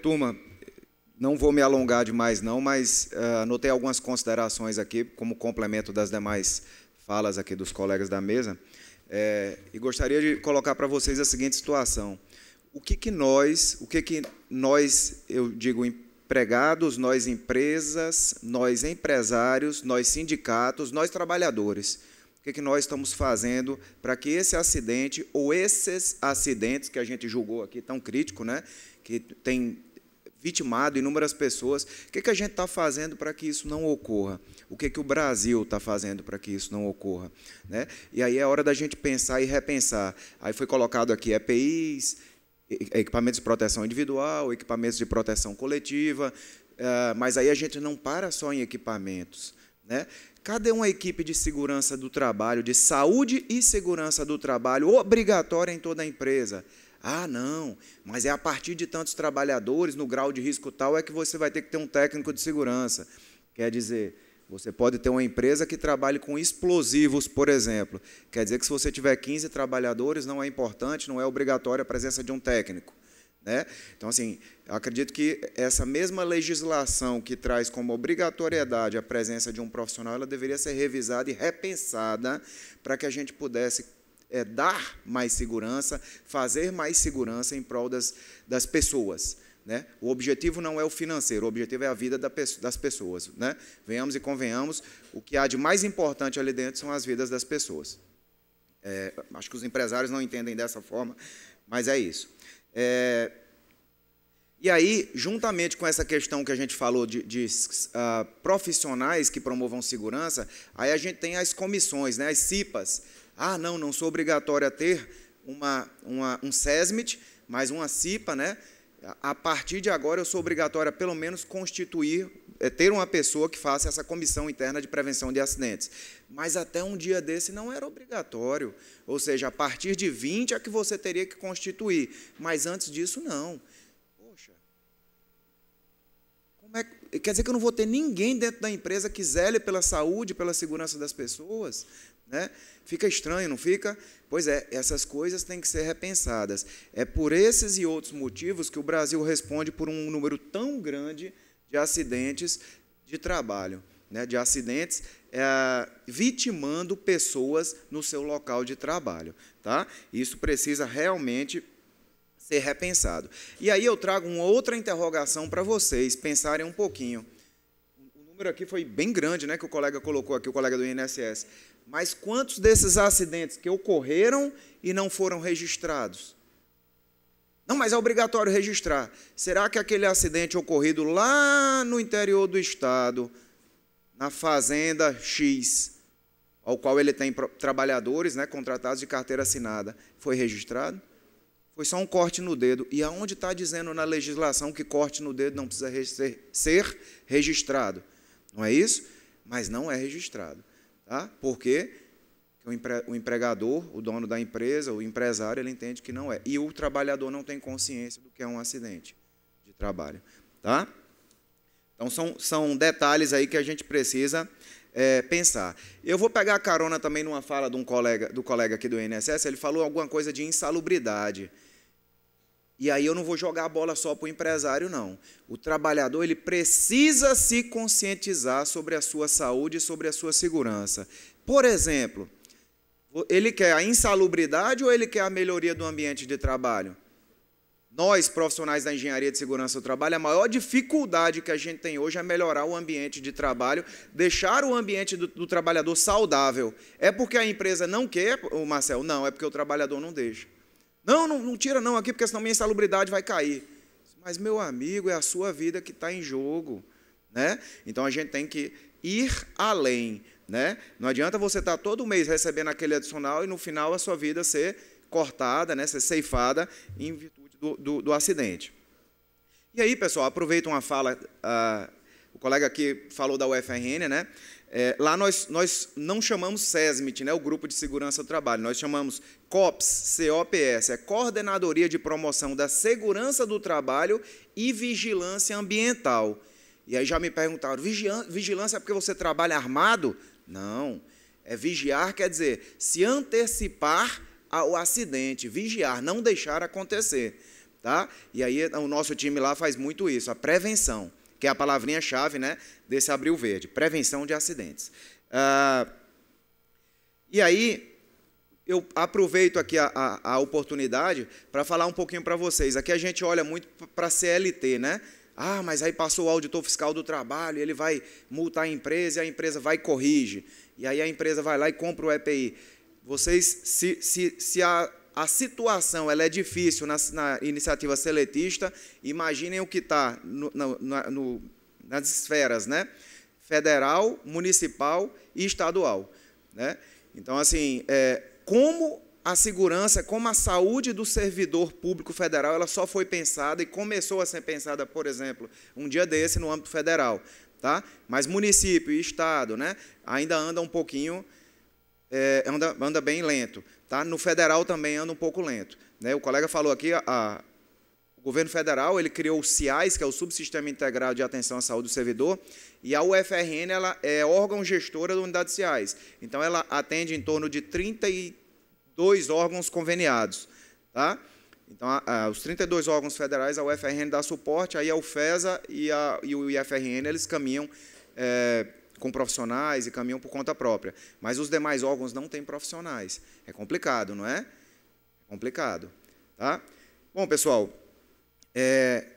Turma, não vou me alongar demais não, mas anotei algumas considerações aqui, como complemento das demais falas aqui dos colegas da mesa, e gostaria de colocar para vocês a seguinte situação. O que nós, eu digo empregados, nós empresas, nós empresários, nós sindicatos, nós trabalhadores, o que nós estamos fazendo para que esse acidente, ou esses acidentes que a gente julgou aqui, tão crítico, né, que tem vitimado inúmeras pessoas, o que a gente está fazendo para que isso não ocorra? O que o Brasil está fazendo para que isso não ocorra? Né? E aí é hora da gente pensar e repensar. Aí foi colocado aqui EPIs, equipamentos de proteção individual, equipamentos de proteção coletiva, mas aí a gente não para só em equipamentos, né? Cadê uma equipe de segurança do trabalho, de saúde e segurança do trabalho, obrigatória em toda a empresa? Ah, não, mas é a partir de tantos trabalhadores, no grau de risco tal, é que você vai ter que ter um técnico de segurança. Quer dizer, você pode ter uma empresa que trabalhe com explosivos, por exemplo. Quer dizer que se você tiver 15 trabalhadores, não é importante, não é obrigatória a presença de um técnico. Né? Então, assim, eu acredito que essa mesma legislação que traz como obrigatoriedade a presença de um profissional, ela deveria ser revisada e repensada para que a gente pudesse dar mais segurança, fazer mais segurança em prol das pessoas. Né? O objetivo não é o financeiro, o objetivo é a vida das pessoas. Né? Venhamos e convenhamos, o que há de mais importante ali dentro são as vidas das pessoas. Acho que os empresários não entendem dessa forma, mas é isso. E aí, juntamente com essa questão que a gente falou de profissionais que promovam segurança, aí a gente tem as comissões, né, as CIPAs. Ah, não sou obrigatório a ter um SESMIT, mas uma CIPA, né? A partir de agora eu sou obrigatório a pelo menos ter uma pessoa que faça essa comissão interna de prevenção de acidentes. Mas até um dia desse não era obrigatório. Ou seja, a partir de 20 é que você teria que constituir. Mas antes disso, não. Poxa. Quer dizer que eu não vou ter ninguém dentro da empresa que zele pela saúde, pela segurança das pessoas? Né? Fica estranho, não fica? Pois é, essas coisas têm que ser repensadas. É por esses e outros motivos que o Brasil responde por um número tão grande de acidentes de trabalho, né? De acidentes vitimando pessoas no seu local de trabalho. Tá? Isso precisa realmente ser repensado. E aí eu trago uma outra interrogação para vocês pensarem um pouquinho. O número aqui foi bem grande, né, que o colega colocou aqui, o colega do INSS. Mas quantos desses acidentes que ocorreram e não foram registrados? Não, mas é obrigatório registrar. Será que aquele acidente ocorrido lá no interior do estado, na fazenda X, ao qual ele tem trabalhadores, né, contratados de carteira assinada, foi registrado? Foi só um corte no dedo. E aonde está dizendo na legislação que corte no dedo não precisa ser registrado? Não é isso? Mas não é registrado. Tá? Por quê? Porque o empregador, o dono da empresa, o empresário, ele entende que não é. E o trabalhador não tem consciência do que é um acidente de trabalho. Tá? Então, são detalhes aí que a gente precisa pensar. Eu vou pegar a carona também numa fala do colega aqui do INSS, ele falou alguma coisa de insalubridade. E aí eu não vou jogar a bola só para o empresário, não. O trabalhador ele precisa se conscientizar sobre a sua saúde e sobre a sua segurança. Por exemplo, ele quer a insalubridade ou ele quer a melhoria do ambiente de trabalho? Nós, profissionais da engenharia de segurança do trabalho, a maior dificuldade que a gente tem hoje é melhorar o ambiente de trabalho, deixar o ambiente do trabalhador saudável. É porque a empresa não quer, Marcel? Não, é porque o trabalhador não deixa. Não tira não aqui, porque senão minha insalubridade vai cair. Mas, meu amigo, é a sua vida que está em jogo, né? Então, a gente tem que ir além, né? Não adianta você estar todo mês recebendo aquele adicional e, no final, a sua vida ser cortada, né? Ser ceifada em virtude do acidente. E aí, pessoal, aproveito uma fala, o colega aqui falou da UFRN, né? Lá nós não chamamos SESMIT, né, o Grupo de Segurança do Trabalho, nós chamamos COPS, COPS, é Coordenadoria de Promoção da Segurança do Trabalho e Vigilância Ambiental. E aí já me perguntaram, vigilância é porque você trabalha armado? Não, é vigiar, quer dizer, se antecipar ao acidente, vigiar, não deixar acontecer. Tá? E aí o nosso time lá faz muito isso, a prevenção, que é a palavrinha-chave, né, desse Abril Verde, prevenção de acidentes. E aí, eu aproveito aqui a oportunidade para falar um pouquinho para vocês. Aqui a gente olha muito para a CLT, né? Ah, mas aí passou o auditor fiscal do trabalho, ele vai multar a empresa e a empresa vai e corrige. E aí a empresa vai lá e compra o EPI. Vocês, se a situação ela é difícil na iniciativa seletista, imaginem o que está nas esferas, né? Federal, municipal e estadual, né? Então, assim, como a segurança, como a saúde do servidor público federal, ela só foi pensada e começou a ser pensada, por exemplo, um dia desse no âmbito federal, tá? Mas município e estado, né? Ainda anda um pouquinho, anda bem lento. Tá? No federal também anda um pouco lento, né? O colega falou aqui, o governo federal ele criou o CIAS, que é o Subsistema Integrado de Atenção à Saúde do Servidor, e a UFRN ela é órgão gestora da unidade CIAS. Então, ela atende em torno de 32 órgãos conveniados. Tá? Então, os 32 órgãos federais, a UFRN dá suporte, aí a UFESA e o IFRN eles caminham com profissionais e caminham por conta própria. Mas os demais órgãos não têm profissionais. É complicado, não é? É complicado. Tá? Bom, pessoal,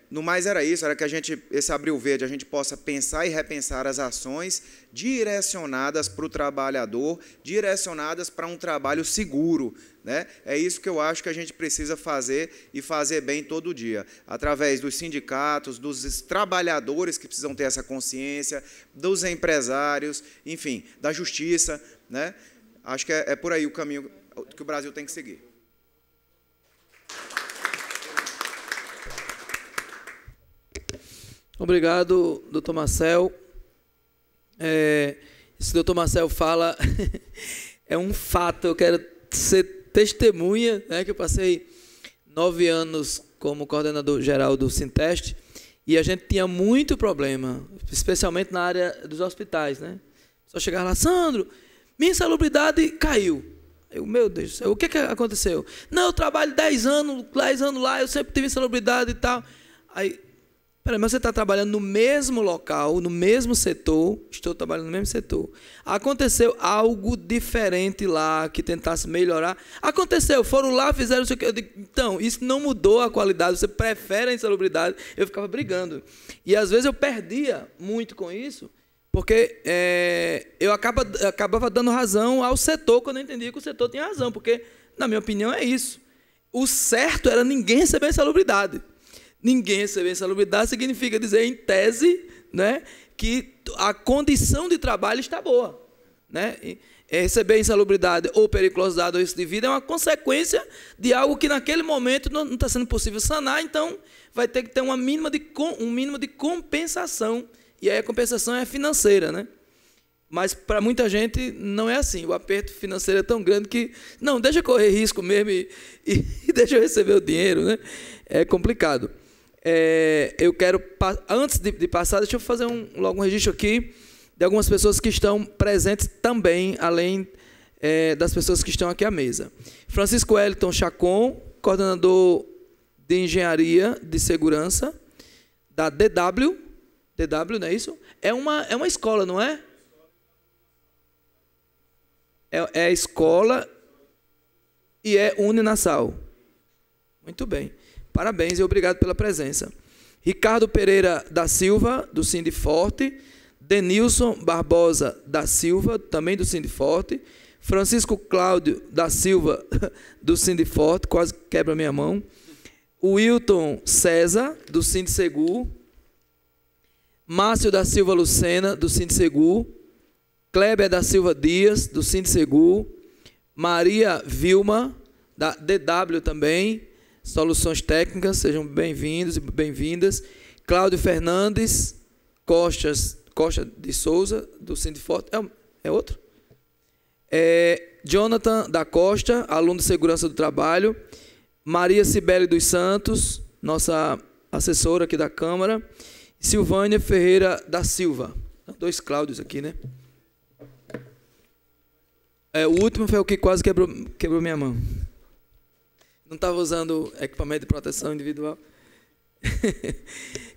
no mais era isso, era que esse Abril Verde, a gente possa pensar e repensar as ações direcionadas para o trabalhador, direcionadas para um trabalho seguro, né? É isso que eu acho que a gente precisa fazer e fazer bem todo dia, através dos sindicatos, dos trabalhadores que precisam ter essa consciência, dos empresários, enfim, da justiça, né? Acho que é por aí o caminho que o Brasil tem que seguir. Obrigado, doutor Marcel. Esse doutor Marcel fala, é um fato, eu quero ser testemunha, né, que eu passei 9 anos como coordenador geral do Sinteste, e a gente tinha muito problema, especialmente na área dos hospitais, né? Só chegava lá, Sandro, minha insalubridade caiu. Meu Deus do céu, o que aconteceu? Não, eu trabalho 10 anos lá, eu sempre tive insalubridade e tal. Aí, peraí, mas você está trabalhando no mesmo local, no mesmo setor, estou trabalhando no mesmo setor. Aconteceu algo diferente lá, que tentasse melhorar. Aconteceu, foram lá, fizeram isso aqui. Eu digo, então, isso não mudou a qualidade, você prefere a insalubridade. Eu ficava brigando. E às vezes eu perdia muito com isso, porque eu acabava dando razão ao setor, quando eu entendia que o setor tinha razão, porque, na minha opinião, é isso. O certo era ninguém receber insalubridade. Ninguém receber insalubridade significa dizer, em tese, né, que a condição de trabalho está boa. Né? Receber insalubridade ou periculosidade ou risco de vida é uma consequência de algo que, naquele momento, não está sendo possível sanar, então vai ter que ter um mínimo de compensação. E aí a compensação é financeira. Né? Mas, para muita gente, não é assim. O aperto financeiro é tão grande que, não, deixa eu correr risco mesmo e deixa eu receber o dinheiro. Né? É complicado. Eu quero, antes de passar, deixa eu fazer logo um registro aqui de algumas pessoas que estão presentes também, além das pessoas que estão aqui à mesa. Francisco Wellington Chacon, coordenador de Engenharia de Segurança da DW, não é isso? É uma escola, não é? É a escola e é Uninasal. Muito bem. parabéns e obrigado pela presença. Ricardo Pereira da Silva, do Sindiforte. Denilson Barbosa da Silva, também do Sindiforte. Francisco Cláudio da Silva, do Sindiforte, quase quebra minha mão. Wilton César, do Sindisegur. Márcio da Silva Lucena, do Sindisegur. Kleber da Silva Dias, do Sindisegur. Maria Vilma, da DW também, Soluções Técnicas, sejam bem-vindos e bem-vindas. Cláudio Fernandes Costa de Souza, do Sindiforte. É outro? Jonathan da Costa, aluno de Segurança do Trabalho. Maria Cibele dos Santos, nossa assessora aqui da Câmara. Silvânia Ferreira da Silva. 2 Cláudios aqui, né? O último foi o que quase quebrou minha mão. Não estava usando equipamento de proteção individual.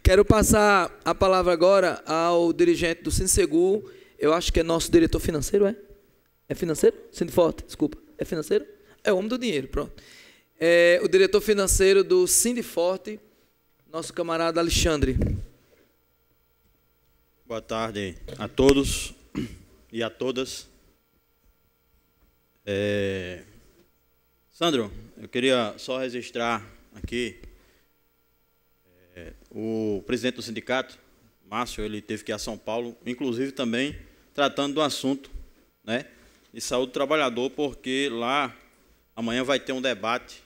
Quero passar a palavra agora ao dirigente do Sindisegur. Eu acho que é nosso diretor financeiro, é? É financeiro? Sindiforte, desculpa. É financeiro? É o homem do dinheiro, pronto. É o diretor financeiro do Sindiforte, nosso camarada Alexandre. Boa tarde a todos e a todas. Sandro, eu queria só registrar aqui, o presidente do sindicato, Márcio, ele teve que ir a São Paulo, inclusive também tratando do assunto, né, de saúde do trabalhador, porque lá amanhã vai ter um debate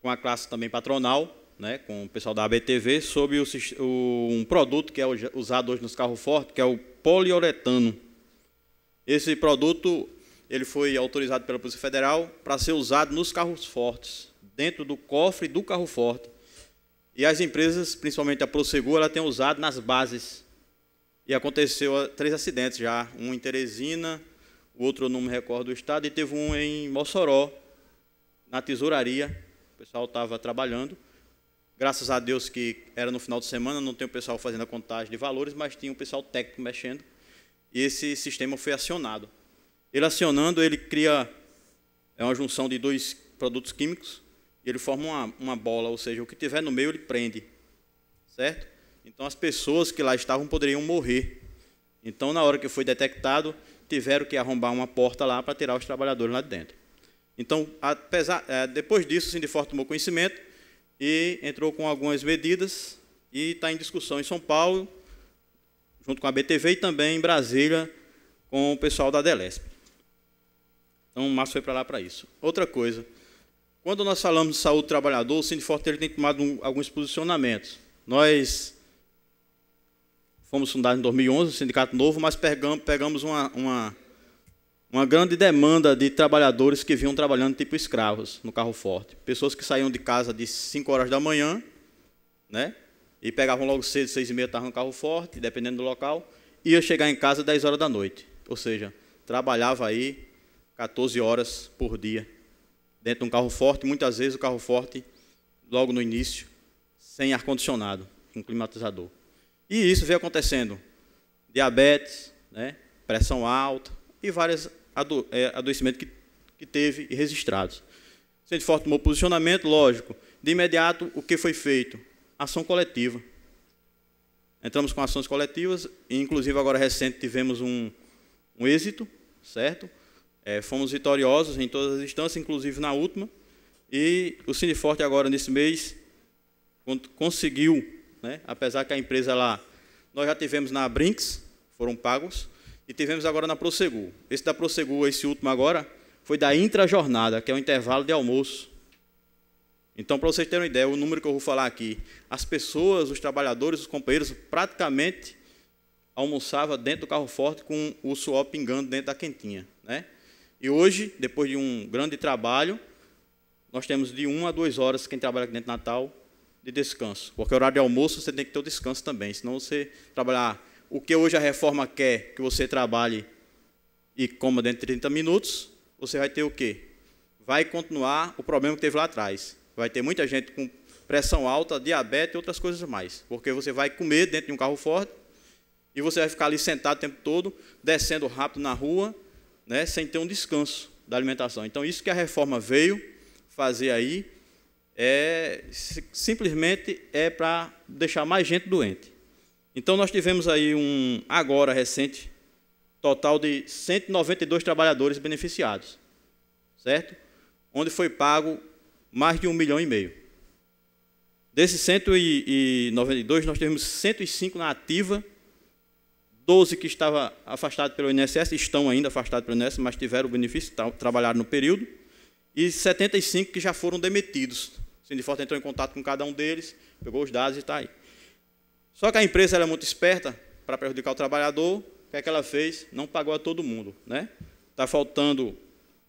com a classe também patronal, né, com o pessoal da ABTV, sobre um produto que é usado hoje nos carros fortes, que é o poliuretano. Esse produto ele foi autorizado pela Polícia Federal para ser usado nos carros fortes, dentro do cofre do carro forte. E as empresas, principalmente a Prosegur, ela tem usado nas bases. E aconteceu 3 acidentes já, um em Teresina, o outro eu não me recordo do estado, e teve um em Mossoró, na tesouraria. O pessoal estava trabalhando. Graças a Deus que era no final de semana, não tem o pessoal fazendo a contagem de valores, mas tinha o pessoal técnico mexendo. E esse sistema foi acionado. Ele acionando, ele cria uma junção de 2 produtos químicos, e ele forma uma bola, ou seja, o que tiver no meio ele prende, certo? Então as pessoas que lá estavam poderiam morrer. Então na hora que foi detectado, tiveram que arrombar uma porta lá para tirar os trabalhadores lá de dentro. Então, depois disso, o Sindiforte tomou conhecimento e entrou com algumas medidas e está em discussão em São Paulo, junto com a BTV e também em Brasília, com o pessoal da Delesp. Então, o Márcio foi para lá para isso. Outra coisa, quando nós falamos de saúde do trabalhador, o Sindiforte tem tomado alguns posicionamentos. Nós fomos fundados em 2011, um sindicato novo, mas pegamos uma grande demanda de trabalhadores que vinham trabalhando tipo escravos no carro forte. Pessoas que saíam de casa de 5 horas da manhã, né? E pegavam logo cedo, 6h30, estavam no carro forte, dependendo do local, ia chegar em casa 10 horas da noite. Ou seja, trabalhava aí 14 horas por dia, dentro de um carro forte, muitas vezes o carro forte, logo no início, sem ar-condicionado, com climatizador. E isso veio acontecendo. Diabetes, né, pressão alta e vários adoecimentos que teve e registrados. O Sindiforte tomou posicionamento, lógico. De imediato, o que foi feito? Ação coletiva. Entramos com ações coletivas, e inclusive agora recente tivemos um êxito, certo? Fomos vitoriosos em todas as instâncias, inclusive na última, e o Sindiforte agora nesse mês conseguiu, né, apesar que a empresa lá, nós já tivemos na Brinks, foram pagos, e tivemos agora na Prosegur. Esse da Prosegur, esse último agora, foi da intrajornada, que é o intervalo de almoço. Então, para vocês terem uma ideia, o número que eu vou falar aqui, as pessoas, os trabalhadores, os companheiros, praticamente almoçavam dentro do carro forte com o suor pingando dentro da quentinha, né? E hoje, depois de um grande trabalho, nós temos de 1 a 2 horas, quem trabalha aqui dentro do Natal, de descanso. Porque o horário de almoço você tem que ter o descanso também, senão você trabalhar... O que hoje a reforma quer que você trabalhe e coma dentro de 30 minutos, você vai ter o quê? Vai continuar o problema que teve lá atrás. Vai ter muita gente com pressão alta, diabetes e outras coisas mais. Porque você vai comer dentro de um carro forte e você vai ficar ali sentado o tempo todo, descendo rápido na rua, né, sem ter um descanso da alimentação. Então, isso que a reforma veio fazer aí simplesmente é para deixar mais gente doente. Então, nós tivemos aí agora recente, total de 192 trabalhadores beneficiados, certo? Onde foi pago mais de 1,5 milhão. Desses 192, nós tivemos 105 na ativa, 12 que estavam afastados pelo INSS, estão ainda afastados pelo INSS, mas tiveram o benefício, trabalharam no período, e 75 que já foram demitidos. O Sindiforte entrou em contato com cada um deles, pegou os dados e está aí. Só que a empresa era muito esperta para prejudicar o trabalhador. O que é que ela fez? Não pagou a todo mundo, né? Está faltando,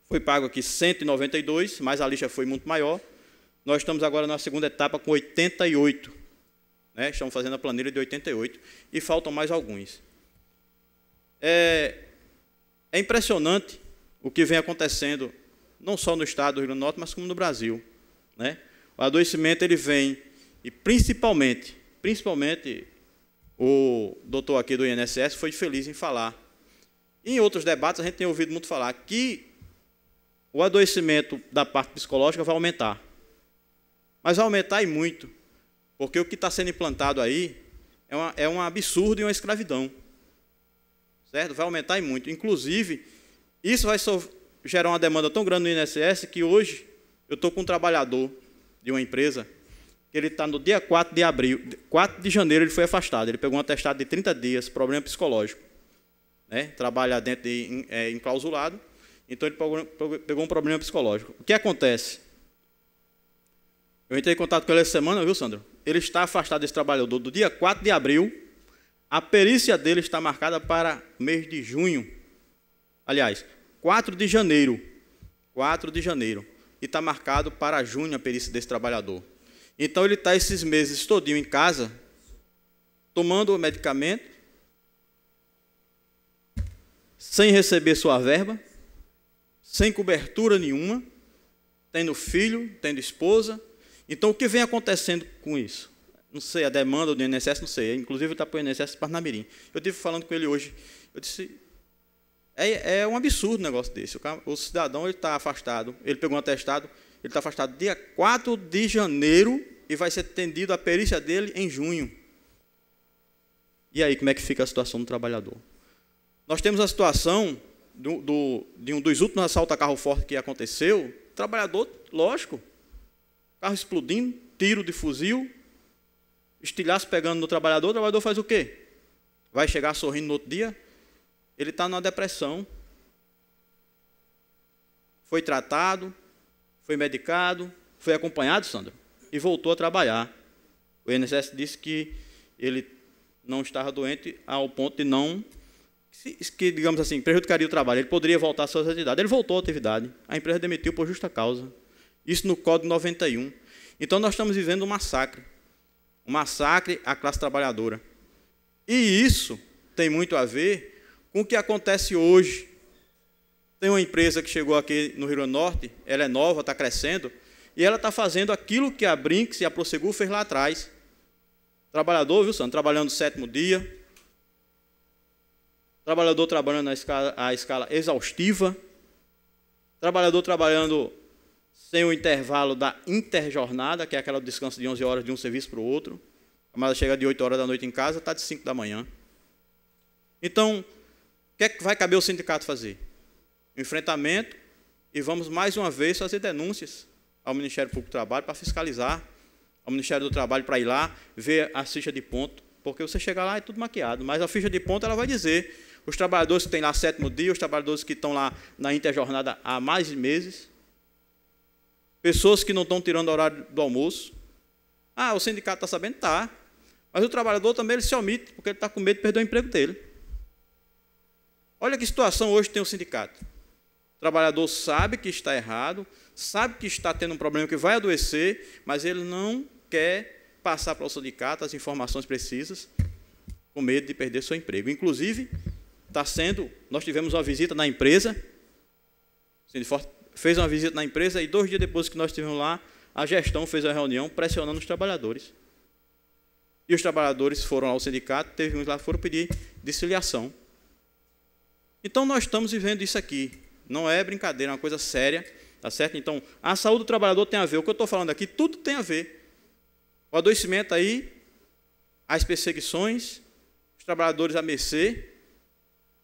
foi pago aqui 192, mas a lixa foi muito maior. Nós estamos agora na segunda etapa com 88, né? Estamos fazendo a planilha de 88 e faltam mais alguns. É impressionante o que vem acontecendo, não só no estado do Rio Grande do Norte, mas como no Brasil, né? O adoecimento ele vem, e principalmente o doutor aqui do INSS foi feliz em falar. Em outros debates, a gente tem ouvido muito falar que o adoecimento da parte psicológica vai aumentar. Mas vai aumentar e muito, porque o que está sendo implantado aí é um absurdo e uma escravidão. Certo? Vai aumentar e muito. Inclusive, isso vai gerar uma demanda tão grande no INSS que hoje eu estou com um trabalhador de uma empresa que ele está no dia 4 de janeiro ele foi afastado. Ele pegou um atestado de 30 dias, problema psicológico. Né? Trabalha dentro enclausulado, então ele pegou um problema psicológico. O que acontece? Eu entrei em contato com ele essa semana, viu, Sandro? Ele está afastado desse trabalhador do dia 4 de abril, a perícia dele está marcada para mês de junho. Aliás, 4 de janeiro. 4 de janeiro. E está marcado para junho a perícia desse trabalhador. Então, ele está esses meses todinho em casa, tomando o medicamento, sem receber sua verba, sem cobertura nenhuma, tendo filho, tendo esposa. Então, o que vem acontecendo com isso? Não sei, a demanda do INSS, não sei. Inclusive, ele está para o INSS Parnamirim. Eu estive falando com ele hoje. Eu disse, é um absurdo um negócio desse. O cidadão está afastado, ele pegou um atestado, ele está afastado dia 4 de janeiro e vai ser atendido a perícia dele em junho. E aí, como é que fica a situação do trabalhador? Nós temos a situação de um dos últimos assaltos a carro forte que aconteceu. Trabalhador, lógico, carro explodindo, tiro de fuzil, estilhaço pegando no trabalhador, o trabalhador faz o quê? Vai chegar sorrindo no outro dia? Ele está numa depressão. Foi tratado, foi medicado, foi acompanhado, Sandro, e voltou a trabalhar. O INSS disse que ele não estava doente ao ponto de não, que, digamos assim, prejudicaria o trabalho. Ele poderia voltar às suas atividades. Ele voltou à atividade. A empresa demitiu por justa causa. Isso no Código 91. Então, nós estamos vivendo um massacre à classe trabalhadora. E isso tem muito a ver com o que acontece hoje. Tem uma empresa que chegou aqui no Rio Grande do Norte, ela é nova, está crescendo, e ela está fazendo aquilo que a Brinks e a Prosegur fez lá atrás. Trabalhador, viu, Sandro? Trabalhando o 7º dia. Trabalhador trabalhando a escala exaustiva. Trabalhador trabalhando sem o intervalo da interjornada, que é aquela descanso de 11 horas de um serviço para o outro. A camarada chega de 8 horas da noite em casa, está de 5 da manhã. Então, o que é que vai caber o sindicato fazer? Enfrentamento, e vamos mais uma vez fazer denúncias ao Ministério Público do Trabalho para fiscalizar, ao Ministério do Trabalho para ir lá, ver a ficha de ponto, porque você chega lá é tudo maquiado, mas a ficha de ponto ela vai dizer os trabalhadores que têm lá 7º dia, os trabalhadores que estão lá na interjornada há mais de meses, pessoas que não estão tirando o horário do almoço. Ah, o sindicato está sabendo? Está. Mas o trabalhador também ele se omite, porque ele está com medo de perder o emprego dele. Olha que situação hoje tem o sindicato. O trabalhador sabe que está errado, sabe que está tendo um problema que vai adoecer, mas ele não quer passar para o sindicato as informações precisas, com medo de perder seu emprego. Inclusive, nós tivemos uma visita na empresa, o Sindiforte fez uma visita na empresa e 2 dias depois que nós estivemos lá, a gestão fez uma reunião pressionando os trabalhadores. E os trabalhadores foram ao sindicato, teve uns lá que foram pedir conciliação. Então, nós estamos vivendo isso aqui. Não é brincadeira, é uma coisa séria. Tá certo? Então, a saúde do trabalhador tem a ver. O que eu estou falando aqui, tudo tem a ver. O adoecimento aí, as perseguições, os trabalhadores à mercê,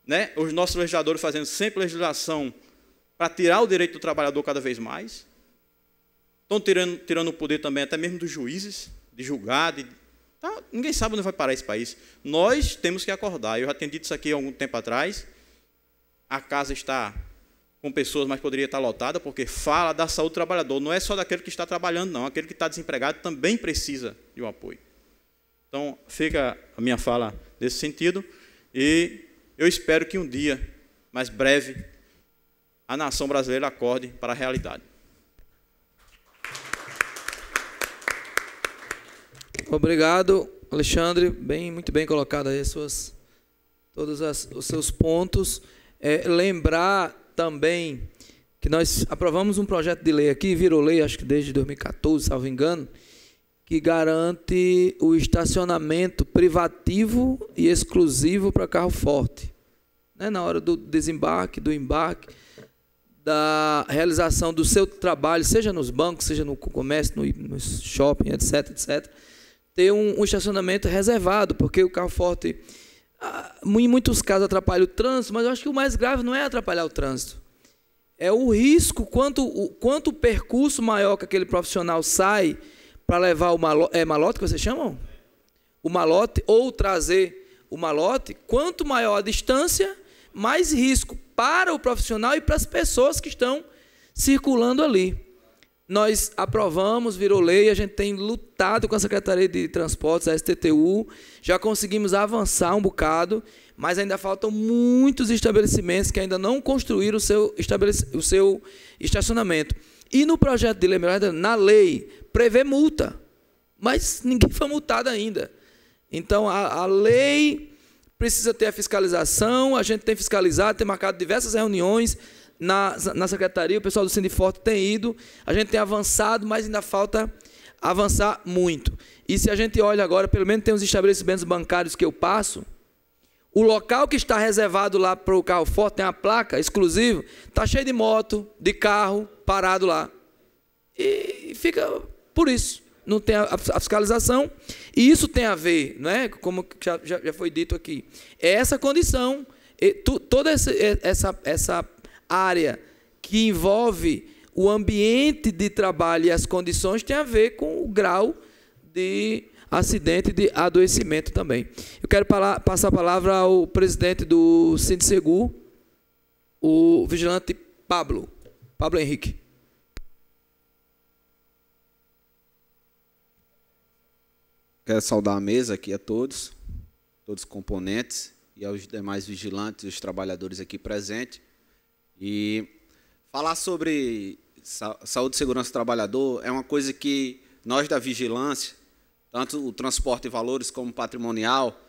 né? Os nossos legisladores fazendo sempre legislação para tirar o direito do trabalhador cada vez mais. Estão tirando o poder também até mesmo dos juízes, de julgar. Tá? Ninguém sabe onde vai parar esse país. Nós temos que acordar. Eu já tenho dito isso aqui há algum tempo atrás. A casa está com pessoas, mas poderia estar lotada, porque fala da saúde do trabalhador. Não é só daquele que está trabalhando, não. Aquele que está desempregado também precisa de um apoio. Então, fica a minha fala nesse sentido. E eu espero que um dia, mais breve, a nação brasileira acorde para a realidade. Obrigado, Alexandre. Muito bem colocado aí todos os seus pontos. Lembrar também que nós aprovamos um projeto de lei aqui, virou lei, acho que desde 2014, salvo engano, que garante o estacionamento privativo e exclusivo para carro forte. Né? Na hora do desembarque, do embarque, da realização do seu trabalho, seja nos bancos, seja no comércio, no shopping, etc., ter um estacionamento reservado, porque o carro forte, em muitos casos, atrapalha o trânsito, mas eu acho que o mais grave não é atrapalhar o trânsito. É o risco, quanto o percurso maior que aquele profissional sai para levar o malote, malote que vocês chamam? O malote, ou trazer o malote, quanto maior a distância, mais risco para o profissional e para as pessoas que estão circulando ali. Nós aprovamos, virou lei, a gente tem lutado com a Secretaria de Transportes, a STTU, já conseguimos avançar um bocado, mas ainda faltam muitos estabelecimentos que ainda não construíram o seu estacionamento. E no projeto de lei, na lei, prevê multa, mas ninguém foi multado ainda. Então, a lei precisa ter a fiscalização, a gente tem fiscalizado, tem marcado diversas reuniões na Secretaria, o pessoal do Sindiforte tem ido, a gente tem avançado, mas ainda falta avançar muito. E se a gente olha agora, pelo menos tem os estabelecimentos bancários que eu passo, o local que está reservado lá para o carro forte, tem uma placa exclusiva, está cheio de moto, de carro, parado lá. E fica por isso. Não tem a fiscalização. E isso tem a ver, não é? Como já foi dito aqui. É essa condição, toda essa área que envolve o ambiente de trabalho e as condições tem a ver com o grau de acidente e de adoecimento também. Eu quero passar a palavra ao presidente do Sindisegur, o vigilante Pablo Henrique. Quero saudar a mesa aqui a todos os componentes e aos demais vigilantes e os trabalhadores aqui presentes. E falar sobre saúde e segurança do trabalhador é uma coisa que nós da vigilância, tanto o transporte de valores como patrimonial,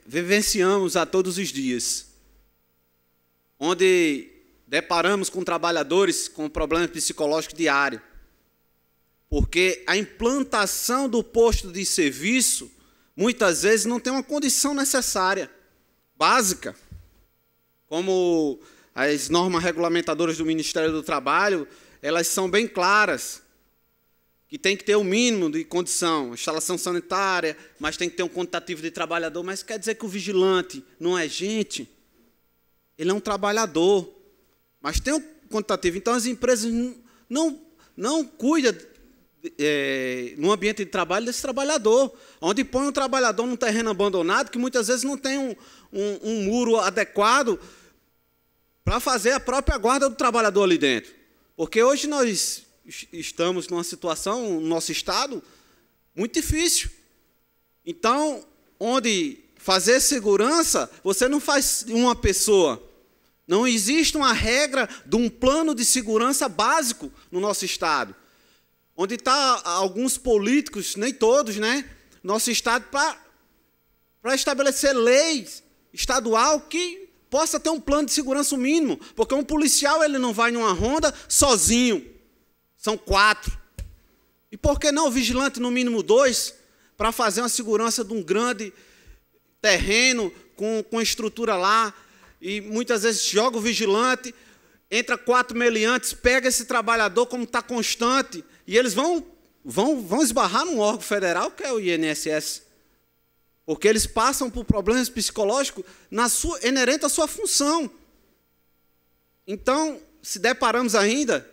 vivenciamos a todos os dias, onde deparamos com trabalhadores com problemas psicológicos diários, porque a implantação do posto de serviço, muitas vezes, não tem uma condição necessária, básica, como as normas regulamentadoras do Ministério do Trabalho, elas são bem claras, que tem que ter o mínimo de condição, instalação sanitária, mas tem que ter um quantitativo de trabalhador, mas quer dizer que o vigilante não é gente, ele é um trabalhador, mas tem um quantitativo. Então, as empresas não cuidam, no ambiente de trabalho, desse trabalhador, onde põe um trabalhador num terreno abandonado, que muitas vezes não tem um muro adequado para fazer a própria guarda do trabalhador ali dentro. Porque hoje nós estamos numa situação, no nosso estado, muito difícil. Então, onde fazer segurança, você não faz uma pessoa. Não existe uma regra de um plano de segurança básico no nosso estado. Onde está alguns políticos, nem todos, né? Nosso estado, para estabelecer leis estadual que possa ter um plano de segurança mínimo, porque um policial ele não vai numa ronda sozinho, são 4. E por que não o vigilante no mínimo 2, para fazer uma segurança de um grande terreno, com estrutura lá, e muitas vezes joga o vigilante, entra 4 meliantes, pega esse trabalhador como está constante, e eles vão esbarrar num órgão federal, que é o INSS. Porque eles passam por problemas psicológicos inerente à sua função. Então, se deparamos ainda,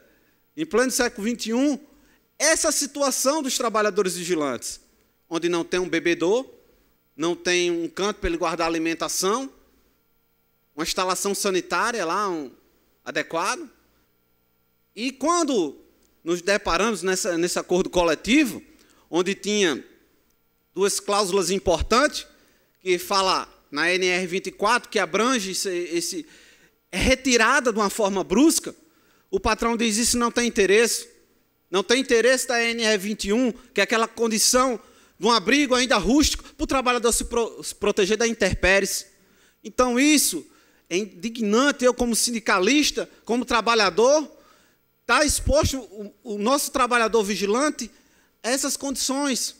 em pleno século XXI, essa situação dos trabalhadores vigilantes, onde não tem um bebedor, não tem um canto para ele guardar alimentação, uma instalação sanitária lá adequado. E quando nos deparamos nesse acordo coletivo, onde tinha 2 cláusulas importantes, que fala na NR 24, que abrange é retirada de uma forma brusca, o patrão diz: isso não tem interesse. Não tem interesse da NR 21, que é aquela condição de um abrigo ainda rústico, para o trabalhador se proteger da intempéries. Então, isso é indignante. Eu, como sindicalista, como trabalhador, está exposto o nosso trabalhador vigilante a essas condições.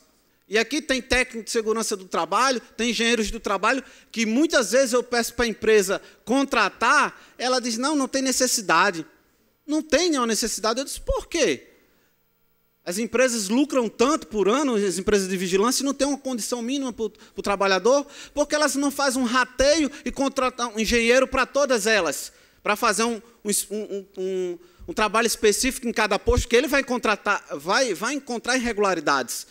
E aqui tem técnico de segurança do trabalho, tem engenheiros do trabalho, que muitas vezes eu peço para a empresa contratar, ela diz: não tem necessidade. Não tem nenhuma necessidade. Eu disse: por quê? As empresas lucram tanto por ano, as empresas de vigilância, e não tem uma condição mínima para o trabalhador, porque elas não fazem um rateio e contratam um engenheiro para todas elas, para fazer um trabalho específico em cada posto, que ele vai encontrar irregularidades.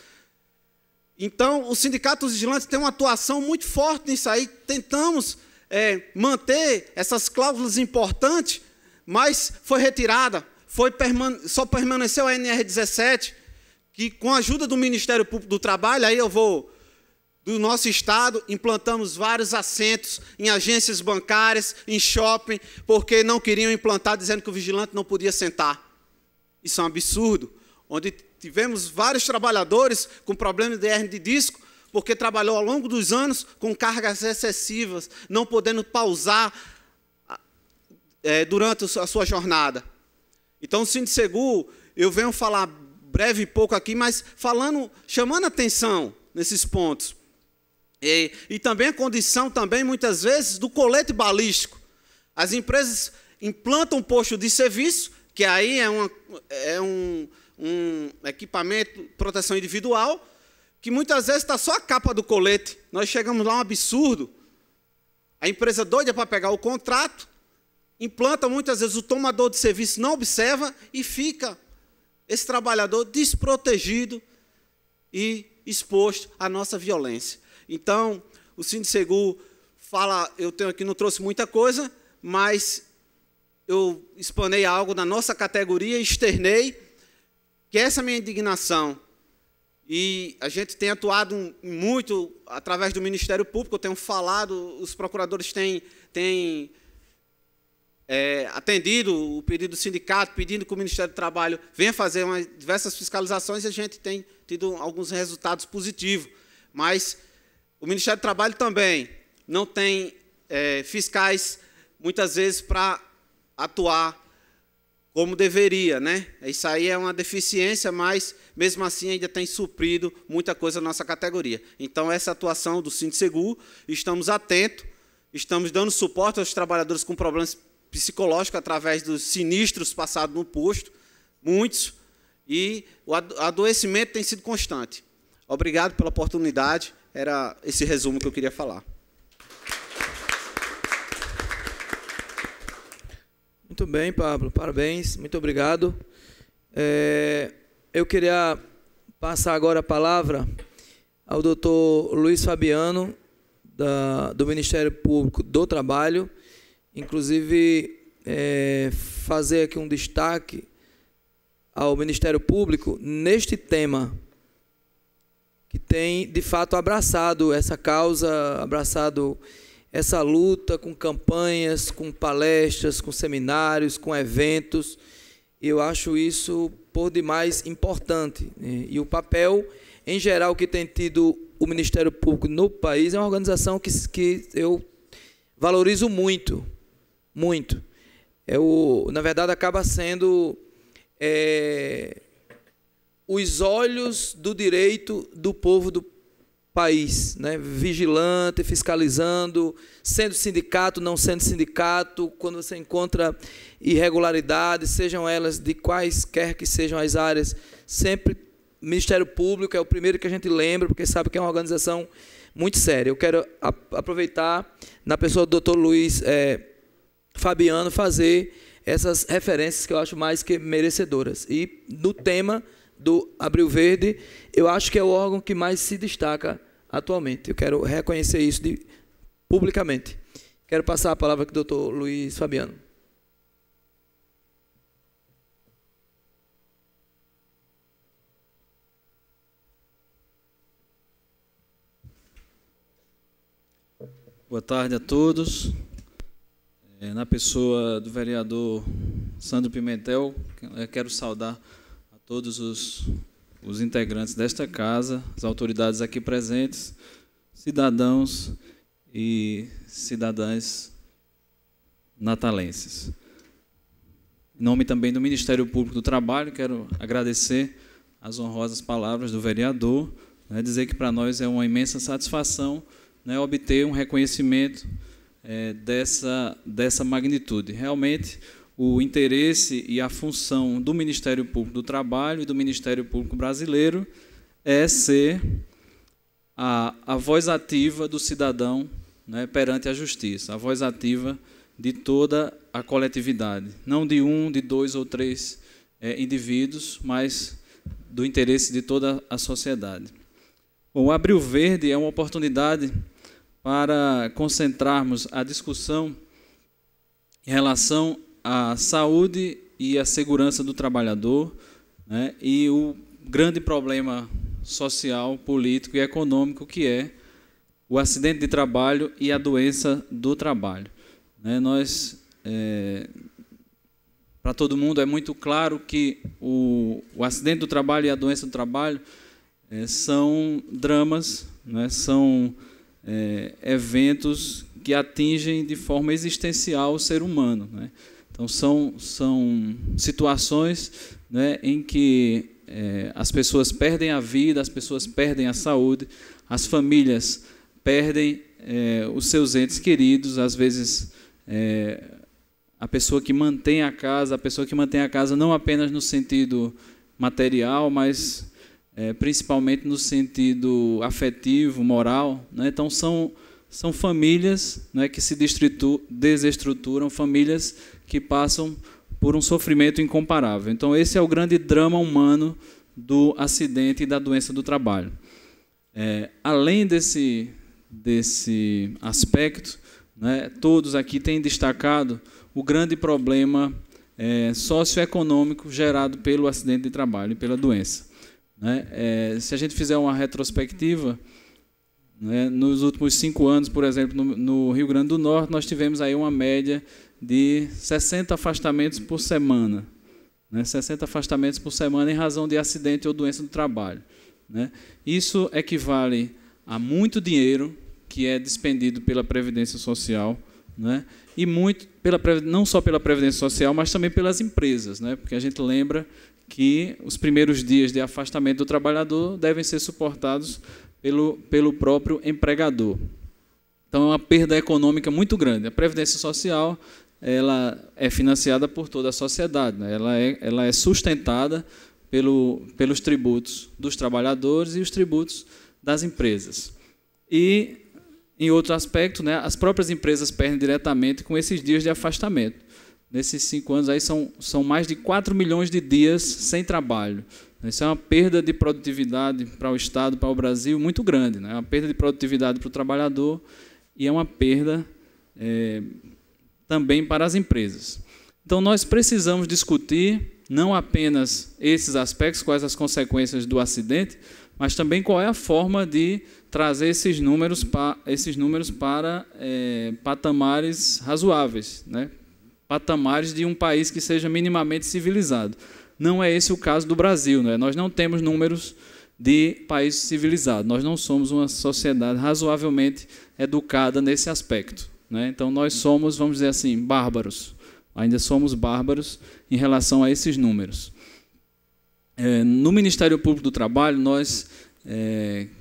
Então, o Sindicato dos Vigilantes tem uma atuação muito forte nisso aí. Tentamos manter essas cláusulas importantes, mas foi retirada. Só permaneceu a NR17, que, com a ajuda do Ministério Público do Trabalho, aí do nosso estado, implantamos vários assentos em agências bancárias, em shopping, porque não queriam implantar, dizendo que o vigilante não podia sentar. Isso é um absurdo. Onde tivemos vários trabalhadores com problemas de hernia de disco, porque trabalhou ao longo dos anos com cargas excessivas, não podendo pausar durante a sua jornada. Então, o Sindisegur, eu venho falar breve e pouco aqui, mas chamando atenção nesses pontos. E também a condição, muitas vezes, do colete balístico. As empresas implantam um posto de serviço, que aí é um equipamento de proteção individual, que muitas vezes está só a capa do colete. Nós chegamos lá, um absurdo. A empresa doida para pegar o contrato, implanta, muitas vezes o tomador de serviço não observa e fica esse trabalhador desprotegido e exposto à nossa violência. Então, o Sindisegur fala, eu tenho aqui, não trouxe muita coisa, mas eu explanei algo na nossa categoria, externei, que essa é a minha indignação. E a gente tem atuado muito através do Ministério Público, eu tenho falado, os procuradores têm atendido o pedido do sindicato, pedindo que o Ministério do Trabalho venha fazer diversas fiscalizações, e a gente tem tido alguns resultados positivos. Mas o Ministério do Trabalho também não tem fiscais, muitas vezes, para atuar como deveria, né? Isso aí é uma deficiência, mas, mesmo assim, ainda tem suprido muita coisa na nossa categoria. Então, essa atuação do Sindisegur, estamos atentos, estamos dando suporte aos trabalhadores com problemas psicológicos através dos sinistros passados no posto, muitos, e o adoecimento tem sido constante. Obrigado pela oportunidade, era esse resumo que eu queria falar. Muito bem, Pablo, parabéns, muito obrigado. Eu queria passar agora a palavra ao doutor Luiz Fabiano, do Ministério Público do Trabalho, inclusive fazer aqui um destaque ao Ministério Público neste tema, que tem, de fato, abraçado essa causa, abraçado essa luta com campanhas, com palestras, com seminários, com eventos. Eu acho isso por demais importante. E o papel, em geral, que tem tido o Ministério Público no país é uma organização que eu valorizo muito, muito. Na verdade, acaba sendo os olhos do direito do povo país, né? Vigilante, fiscalizando, sendo sindicato, não sendo sindicato, quando você encontra irregularidades, sejam elas de quaisquer que sejam as áreas, sempre Ministério Público é o primeiro que a gente lembra, porque sabe que é uma organização muito séria. Eu quero aproveitar, na pessoa do Dr. Luiz Fabiano, fazer essas referências que eu acho mais que merecedoras. E no tema do Abril Verde, eu acho que é o órgão que mais se destaca atualmente. Eu quero reconhecer isso publicamente. Quero passar a palavra para o Dr. Luiz Fabiano. Boa tarde a todos. Na pessoa do vereador Sandro Pimentel, eu quero saudar a todos os integrantes desta casa, as autoridades aqui presentes, cidadãos e cidadãs natalenses. Em nome também do Ministério Público do Trabalho, quero agradecer as honrosas palavras do vereador, dizer que para nós é uma imensa satisfação obter um reconhecimento dessa magnitude. Realmente, o interesse e a função do Ministério Público do Trabalho e do Ministério Público Brasileiro é ser a voz ativa do cidadão perante a justiça, a voz ativa de toda a coletividade, não de um, de dois ou três indivíduos, mas do interesse de toda a sociedade. Bom, o Abril Verde é uma oportunidade para concentrarmos a discussão em relação à saúde e à segurança do trabalhador, e o grande problema social, político e econômico que é o acidente de trabalho e a doença do trabalho. Para todo mundo é muito claro que o acidente do trabalho e a doença do trabalho são dramas, são eventos que atingem de forma existencial o ser humano. Então, são situações em que as pessoas perdem a vida, as pessoas perdem a saúde, as famílias perdem os seus entes queridos, às vezes a pessoa que mantém a casa não apenas no sentido material, mas principalmente no sentido afetivo, moral. Então, são famílias que se desestruturam, famílias que passam por um sofrimento incomparável. Então, esse é o grande drama humano do acidente e da doença do trabalho. Além desse aspecto, todos aqui têm destacado o grande problema socioeconômico gerado pelo acidente de trabalho e pela doença. Se a gente fizer uma retrospectiva, nos últimos 5 anos, por exemplo, no Rio Grande do Norte, nós tivemos aí uma média de 60 afastamentos por semana. 60 afastamentos por semana em razão de acidente ou doença do trabalho. Isso equivale a muito dinheiro que é despendido pela Previdência Social, e muito não só pela Previdência Social, mas também pelas empresas, porque a gente lembra que os primeiros dias de afastamento do trabalhador devem ser suportados pelo próprio empregador. Então, é uma perda econômica muito grande. A Previdência Social ela é financiada por toda a sociedade, ela é sustentada pelos tributos dos trabalhadores e os tributos das empresas. E, em outro aspecto, as próprias empresas perdem diretamente com esses dias de afastamento. Nesses 5 anos aí são mais de 4 milhões de dias sem trabalho. Isso é uma perda de produtividade para o Estado, para o Brasil, muito grande. É uma perda de produtividade para o trabalhador e é uma perda também para as empresas. Então, nós precisamos discutir não apenas esses aspectos, quais as consequências do acidente, mas também qual é a forma de trazer esses números para patamares razoáveis, patamares de um país que seja minimamente civilizado. Não é esse o caso do Brasil. Nós não temos números de país civilizado. Nós não somos uma sociedade razoavelmente educada nesse aspecto. Então, nós somos, vamos dizer assim, bárbaros. Ainda somos bárbaros em relação a esses números. No Ministério Público do Trabalho, nós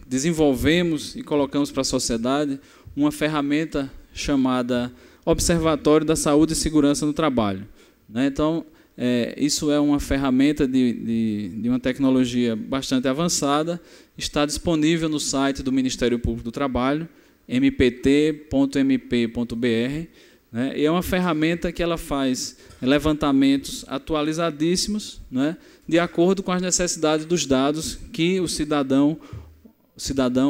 desenvolvemos e colocamos para a sociedade uma ferramenta chamada Observatório da Saúde e Segurança no Trabalho. Né? Então, isso é uma ferramenta de uma tecnologia bastante avançada, está disponível no site do Ministério Público do Trabalho, mpt.mp.br, né? E é uma ferramenta que ela faz levantamentos atualizadíssimos, né? De acordo com as necessidades dos dados que o cidadão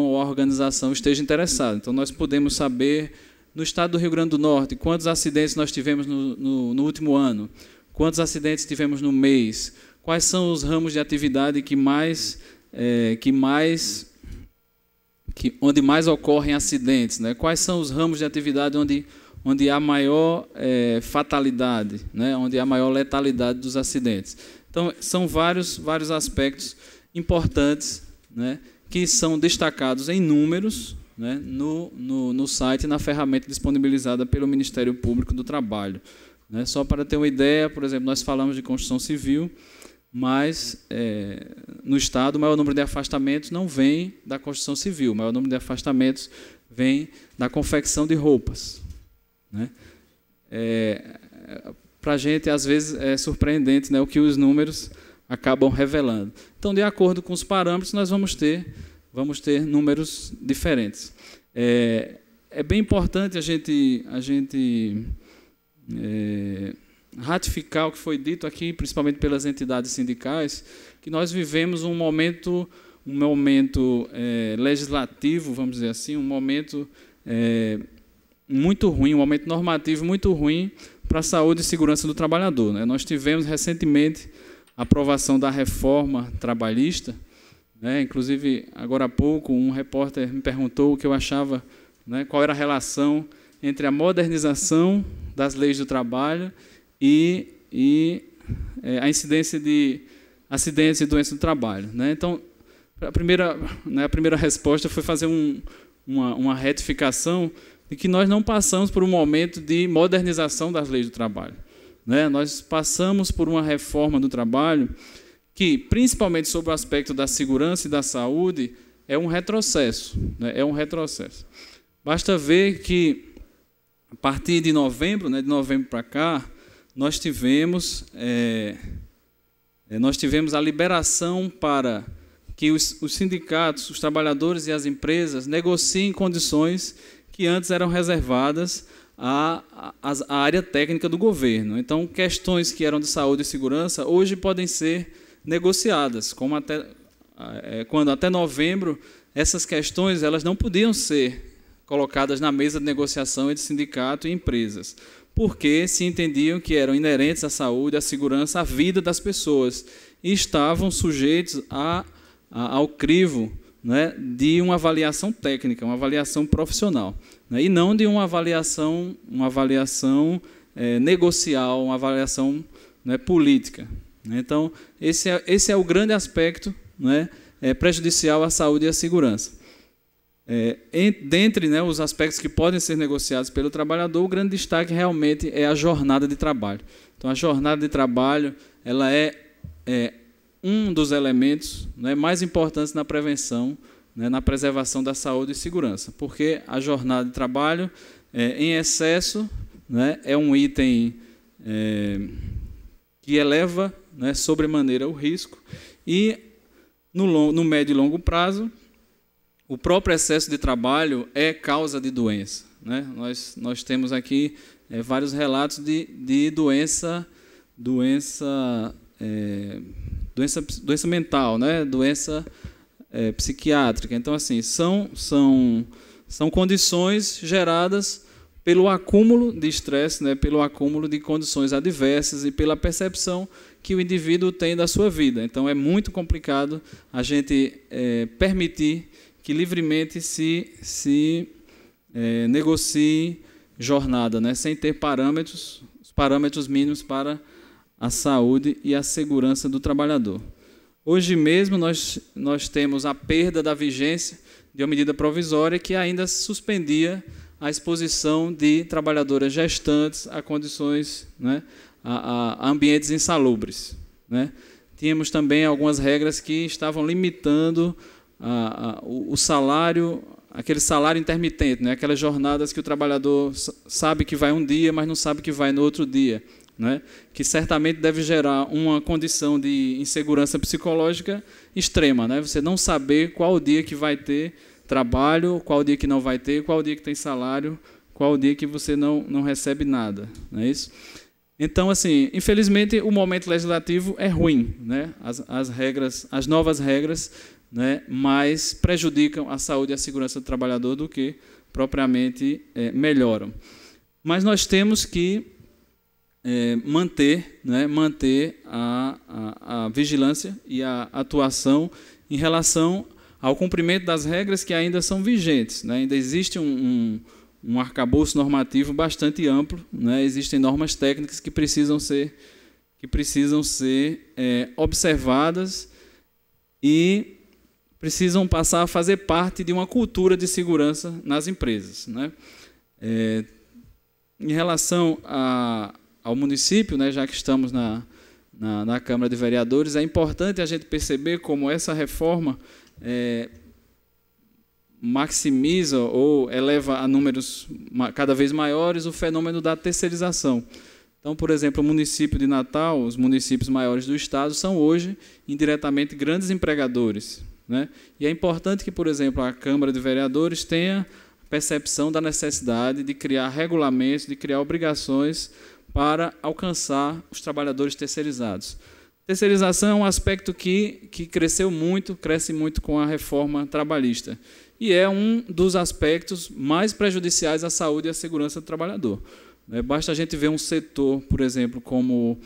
ou a organização esteja interessado. Então, nós podemos saber, no estado do Rio Grande do Norte, quantos acidentes nós tivemos no último ano, quantos acidentes tivemos no mês, quais são os ramos de atividade onde mais ocorrem acidentes, né? Quais são os ramos de atividade onde há maior fatalidade, né? Onde há maior letalidade dos acidentes. Então, são vários aspectos importantes, né? Que são destacados em números, né? no site, na ferramenta disponibilizada pelo Ministério Público do Trabalho. Né? Só para ter uma ideia, por exemplo, nós falamos de construção civil, mas no Estado o maior número de afastamentos não vem da construção civil, o maior número de afastamentos vem da confecção de roupas. Né? Para a gente, às vezes, é surpreendente, né, o que os números acabam revelando. Então, de acordo com os parâmetros, nós vamos ter números diferentes. É bem importante a gente ratificar o que foi dito aqui, principalmente pelas entidades sindicais, que nós vivemos um momento legislativo, vamos dizer assim, um momento muito ruim, um momento normativo muito ruim para a saúde e segurança do trabalhador. Né? Nós tivemos recentemente a aprovação da reforma trabalhista, né? Inclusive, agora há pouco, um repórter me perguntou o que eu achava, né, qual era a relação entre a modernização das leis do trabalho e a incidência de acidentes e doenças do trabalho. Né? Então, a primeira resposta foi fazer uma retificação de que nós não passamos por um momento de modernização das leis do trabalho. Né? Nós passamos por uma reforma do trabalho que, principalmente sobre o aspecto da segurança e da saúde, é um retrocesso. Né? É um retrocesso. Basta ver que, a partir de novembro, né, de novembro para cá, nós tivemos a liberação para que os sindicatos, os trabalhadores e as empresas negociem condições que antes eram reservadas à área técnica do governo. Então, questões que eram de saúde e segurança hoje podem ser negociadas, quando até novembro essas questões elas não podiam ser colocadas na mesa de negociação entre sindicato e empresas, porque se entendiam que eram inerentes à saúde, à segurança, à vida das pessoas e estavam sujeitos ao crivo, né, de uma avaliação técnica, uma avaliação profissional, né, e não de uma avaliação negocial, uma avaliação, né, política. Então, esse é o grande aspecto, né, prejudicial à saúde e à segurança. Dentre, né, os aspectos que podem ser negociados pelo trabalhador, o grande destaque realmente é a jornada de trabalho. Então, a jornada de trabalho ela é um dos elementos, né, mais importantes na prevenção, né, na preservação da saúde e segurança, porque a jornada de trabalho em excesso, né, é um item que eleva, né, sobremaneira o risco e, no médio e longo prazo, o próprio excesso de trabalho é causa de doença. Né? Nós temos aqui vários relatos de doença mental, né? Doença psiquiátrica. Então, assim, são condições geradas pelo acúmulo de estresse, né? Pelo acúmulo de condições adversas e pela percepção que o indivíduo tem da sua vida. Então, é muito complicado a gente permitir que livremente se negocie jornada, né, sem ter os parâmetros mínimos para a saúde e a segurança do trabalhador. Hoje mesmo nós temos a perda da vigência de uma medida provisória que ainda suspendia a exposição de trabalhadoras gestantes a condições, né, a ambientes insalubres. Né. Tínhamos também algumas regras que estavam limitando o salário, aquele salário intermitente, né? Aquelas jornadas que o trabalhador sabe que vai um dia, mas não sabe que vai no outro dia, né? Que certamente deve gerar uma condição de insegurança psicológica extrema, né? Você não saber qual o dia que vai ter trabalho, qual o dia que não vai ter, qual o dia que tem salário, qual o dia que você não recebe nada, não é isso? Então, assim, infelizmente, o momento legislativo é ruim, né? As regras, as novas regras, né, mais prejudicam a saúde e a segurança do trabalhador do que propriamente melhoram. Mas nós temos que manter a vigilância e a atuação em relação ao cumprimento das regras que ainda são vigentes, né? Ainda existe um arcabouço normativo bastante amplo, né? Existem normas técnicas que precisam ser observadas e precisam passar a fazer parte de uma cultura de segurança nas empresas, né? Em relação ao município, né, já que estamos na Câmara de Vereadores, é importante a gente perceber como essa reforma maximiza ou eleva a números cada vez maiores o fenômeno da terceirização. Então, por exemplo, o município de Natal, os municípios maiores do estado, são hoje indiretamente grandes empregadores, né? E é importante que, por exemplo, a Câmara de Vereadores tenha percepção da necessidade de criar regulamentos, de criar obrigações para alcançar os trabalhadores terceirizados. Terceirização é um aspecto que cresce muito com a reforma trabalhista e é um dos aspectos mais prejudiciais à saúde e à segurança do trabalhador. Basta a gente ver um setor, por exemplo, como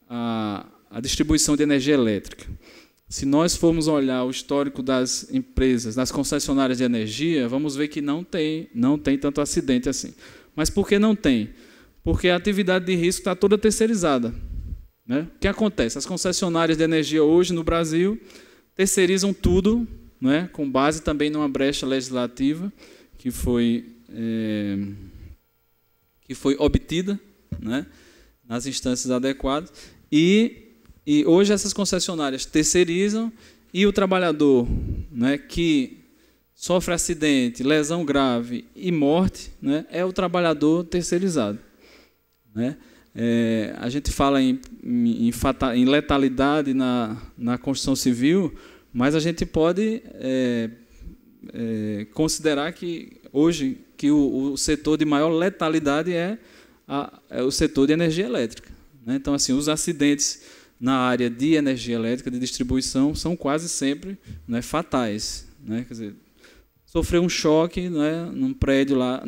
a distribuição de energia elétrica. Se nós formos olhar o histórico das empresas, das concessionárias de energia, vamos ver que não tem tanto acidente assim. Mas por que não tem? Porque a atividade de risco está toda terceirizada, né? O que acontece? As concessionárias de energia hoje no Brasil terceirizam tudo, né? Com base também numa brecha legislativa que foi obtida, né? Nas instâncias adequadas. E hoje essas concessionárias terceirizam e o trabalhador, né, que sofre acidente, lesão grave e morte, né, é o trabalhador terceirizado, né? A gente fala em letalidade na construção civil, mas a gente pode considerar que hoje que o setor de maior letalidade é o setor de energia elétrica, né? Então, assim, os acidentes na área de energia elétrica, de distribuição, são quase sempre, né, fatais, né? Quer dizer, sofrer um choque, né, num prédio lá,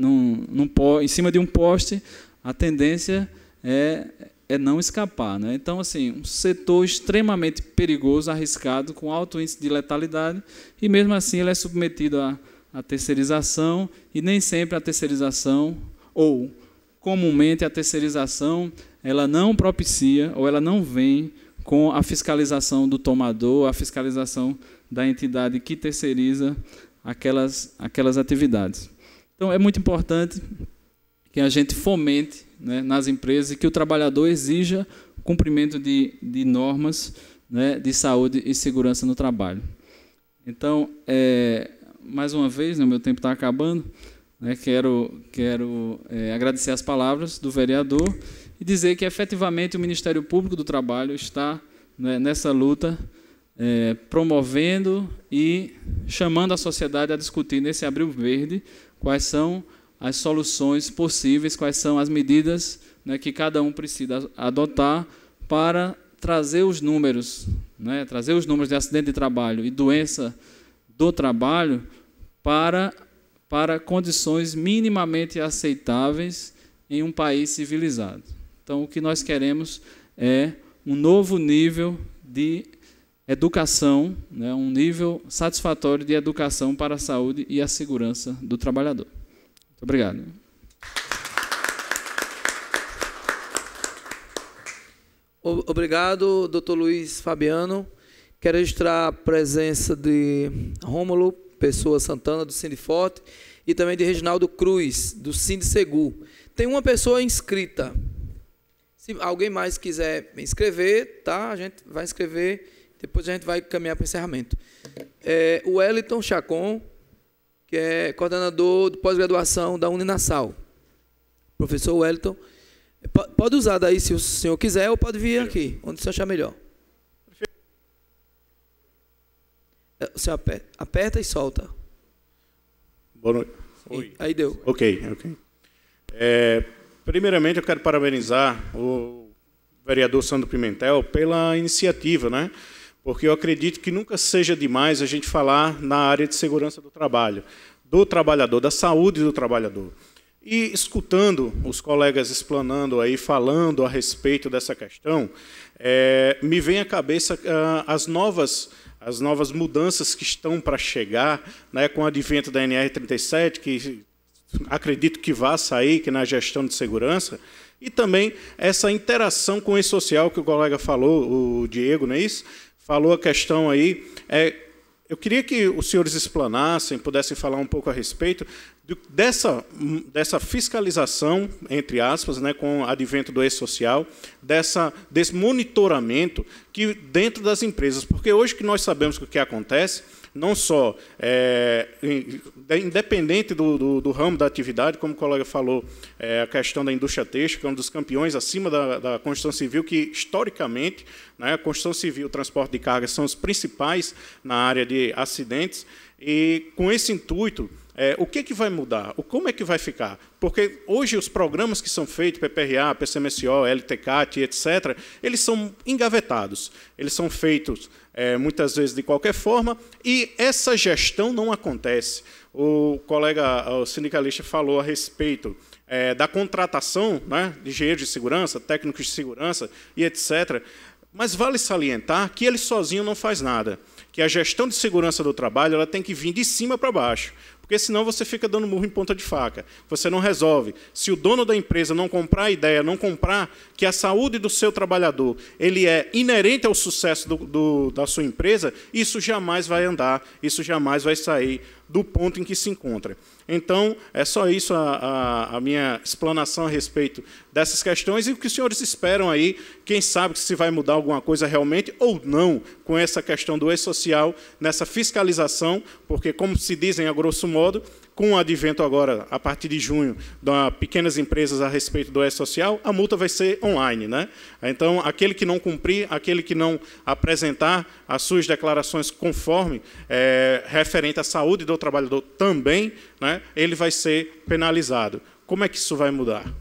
em cima de um poste, a tendência é não escapar, né? Então, assim, um setor extremamente perigoso, arriscado, com alto índice de letalidade, e mesmo assim ele é submetido à terceirização, e nem sempre a terceirização, ou comumente a terceirização, ela não propicia ou ela não vem com a fiscalização do tomador, a fiscalização da entidade que terceiriza aquelas atividades. Então, é muito importante que a gente fomente, né, nas empresas e que o trabalhador exija o cumprimento de normas, né, de saúde e segurança no trabalho. Então, mais uma vez, né, o meu tempo está acabando, né, quero agradecer as palavras do vereador e dizer que, efetivamente, o Ministério Público do Trabalho está, né, nessa luta, promovendo e chamando a sociedade a discutir nesse Abril Verde quais são as soluções possíveis, quais são as medidas, né, que cada um precisa adotar para trazer os números, né, de acidente de trabalho e doença do trabalho para condições minimamente aceitáveis em um país civilizado. Então, o que nós queremos é um novo nível de educação, né, um nível satisfatório de educação para a saúde e a segurança do trabalhador. Muito obrigado. Obrigado, doutor Luiz Fabiano. Quero registrar a presença de Rômulo Pessoa Santana, do Sindiforte, e também de Reginaldo Cruz, do Sindicegu. Tem uma pessoa inscrita. Se alguém mais quiser inscrever, tá? A gente vai inscrever Depois a gente vai caminhar para o encerramento. O Wellington Chacon, que é coordenador de pós-graduação da Uninasal. Professor Wellington, pode usar daí se o senhor quiser, ou pode vir aqui, onde o senhor achar melhor. O senhor aperta e solta. Boa noite. Oi. Aí deu. Ok. Primeiramente, eu quero parabenizar o vereador Sandro Pimentel pela iniciativa, né? Porque eu acredito que nunca seja demais a gente falar na área de segurança do trabalho, do trabalhador, da saúde do trabalhador. E escutando os colegas explanando aí, falando a respeito dessa questão, me vem à cabeça as novas mudanças que estão para chegar, né, com o advento da NR37, que acredito que vai sair, que na gestão de segurança, e também essa interação com o e-social que o colega falou, o Diego, não é isso? Falou a questão aí. Eu queria que os senhores explanassem, pudessem falar um pouco a respeito dessa fiscalização, entre aspas, né, com o advento do e-social, desse monitoramento que dentro das empresas. Porque hoje que nós sabemos que o que acontece, não só independente do ramo da atividade, como o colega falou, a questão da indústria têxtil, que é um dos campeões acima da construção civil, que historicamente, né, a construção civil e o transporte de cargas são os principais na área de acidentes, e com esse intuito, o que vai mudar? Como é que vai ficar? Porque hoje os programas que são feitos, PPRA, PCMSO, LTCAT, etc., eles são engavetados. Eles são feitos, muitas vezes, de qualquer forma, e essa gestão não acontece. O colega, o sindicalista, falou a respeito da contratação, né, de engenheiros de segurança, técnicos de segurança e etc., mas vale salientar que ele sozinho não faz nada, que a gestão de segurança do trabalho ela tem que vir de cima para baixo, porque senão você fica dando murro em ponta de faca. Você não resolve. Se o dono da empresa não comprar a ideia, não comprar que a saúde do seu trabalhador ele é inerente ao sucesso da sua empresa, isso jamais vai andar, isso jamais vai sair do ponto em que se encontra. Então, é só isso a minha explanação a respeito dessas questões e o que os senhores esperam aí, quem sabe se vai mudar alguma coisa realmente ou não com essa questão do e-social, nessa fiscalização, porque, como se dizem a grosso modo, com o advento agora, a partir de junho, das pequenas empresas a respeito do e-social, a multa vai ser online, né? Então, aquele que não cumprir, aquele que não apresentar as suas declarações conforme referente à saúde do trabalhador também, né, ele vai ser penalizado. Como é que isso vai mudar?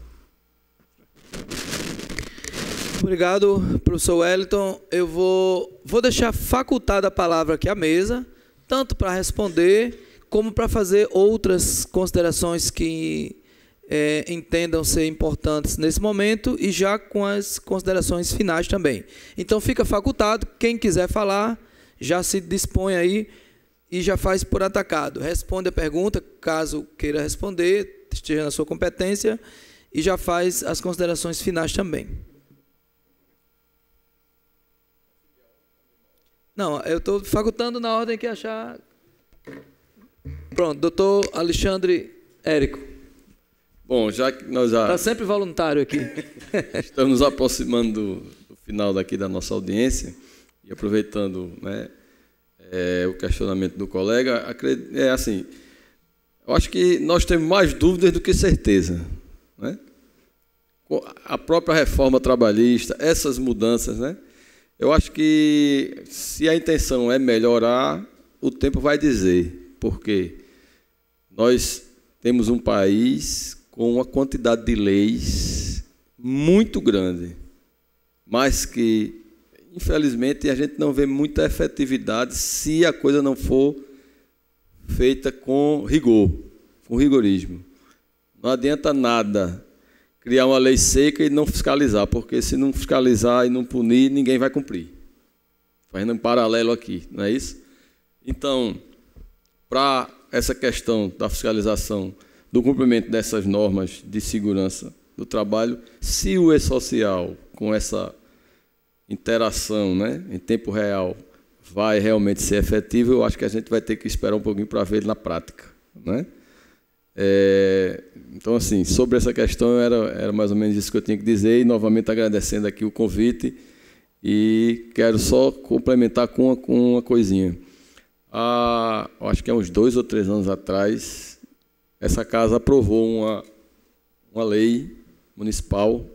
Obrigado, professor Wellington. Eu vou deixar facultada a palavra aqui à mesa, tanto para responder como para fazer outras considerações que entendam ser importantes nesse momento e já com as considerações finais também. Então, fica facultado. Quem quiser falar, já se dispõe aí e já faz por atacado. Responde a pergunta, caso queira responder, esteja na sua competência, e já faz as considerações finais também. Não, eu estou facultando na ordem que achar. Pronto, doutor Alexandre Érico. Bom, já que nós já... Está sempre voluntário aqui. Estamos nos aproximando do final daqui da nossa audiência, e aproveitando, né, o questionamento do colega, assim, eu acho que nós temos mais dúvidas do que certeza, né? A própria reforma trabalhista, essas mudanças, né? Eu acho que se a intenção é melhorar, o tempo vai dizer, porque nós temos um país com uma quantidade de leis muito grande, mas que, infelizmente, a gente não vê muita efetividade se a coisa não for feita com rigor, com rigorismo. Não adianta nada criar uma lei seca e não fiscalizar, porque se não fiscalizar e não punir, ninguém vai cumprir. Fazendo um paralelo aqui, não é isso? Então, para essa questão da fiscalização, do cumprimento dessas normas de segurança do trabalho, se o e-social, com essa interação, né, em tempo real, vai realmente ser efetivo, eu acho que a gente vai ter que esperar um pouquinho para ver na prática, né? Então, assim, sobre essa questão, era mais ou menos isso que eu tinha que dizer, e novamente agradecendo aqui o convite E quero só complementar com uma coisinha. Acho que há uns 2 ou 3 anos atrás, essa casa aprovou uma lei municipal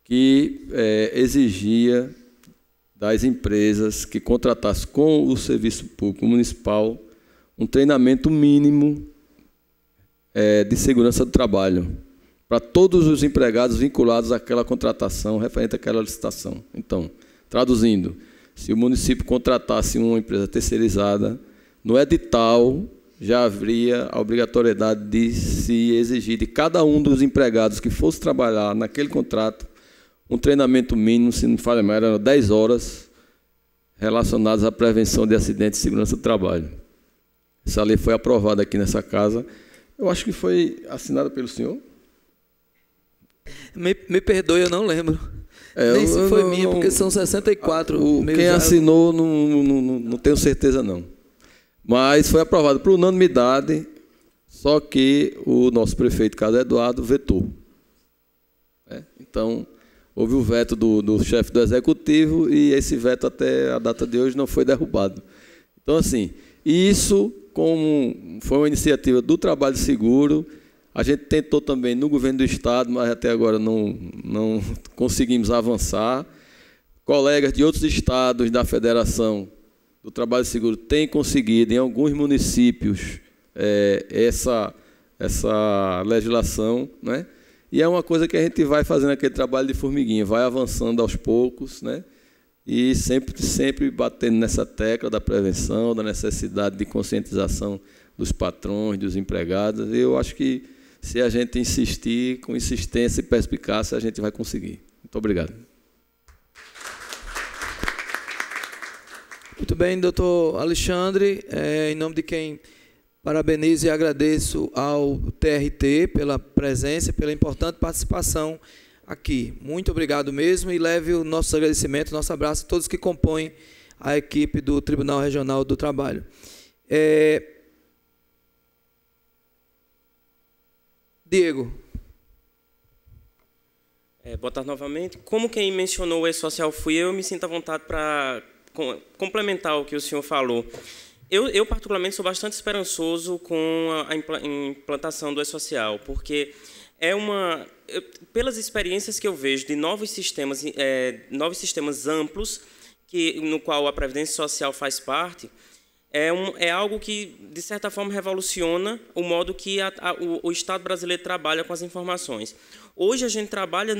que exigia das empresas que contratassem com o serviço público municipal um treinamento mínimo de segurança do trabalho para todos os empregados vinculados àquela contratação referente àquela licitação. Então, traduzindo, se o município contratasse uma empresa terceirizada, no edital já haveria a obrigatoriedade de se exigir de cada um dos empregados que fosse trabalhar naquele contrato um treinamento mínimo, se não me falha mais, eram 10 horas relacionadas à prevenção de acidentes e segurança do trabalho. Essa lei foi aprovada aqui nessa casa. Eu acho que foi assinada pelo senhor. Me perdoe, eu não lembro. Nem se foi minha, porque são 64. Quem assinou, não tenho certeza, não. Mas foi aprovado por unanimidade, só que o nosso prefeito, Carlos Eduardo, vetou. Então, houve o veto do chefe do executivo e esse veto até a data de hoje não foi derrubado. Então, assim, isso, como foi uma iniciativa do Trabalho Seguro, a gente tentou também no governo do Estado, mas até agora não conseguimos avançar. Colegas de outros estados da Federação do Trabalho Seguro têm conseguido, em alguns municípios, essa legislação, né? E é uma coisa que a gente vai fazendo aquele trabalho de formiguinha, vai avançando aos poucos, né? E sempre batendo nessa tecla da prevenção, da necessidade de conscientização dos patrões, dos empregados. Eu acho que, se a gente insistir com insistência e perspicácia, a gente vai conseguir. Muito obrigado. Muito bem, doutor Alexandre. Em nome de quem parabenizo e agradeço ao TRT pela presença e pela importante participação aqui. Muito obrigado mesmo e leve o nosso agradecimento, nosso abraço a todos que compõem a equipe do Tribunal Regional do Trabalho. Diego. Boa tarde novamente. Como quem mencionou o E-Social fui eu me sinto à vontade para complementar o que o senhor falou. Eu particularmente, sou bastante esperançoso com a implantação do E-Social, porque pelas experiências que eu vejo de novos sistemas amplos, no qual a Previdência Social faz parte, é algo que, de certa forma, revoluciona o modo que o Estado brasileiro trabalha com as informações. Hoje, a gente trabalha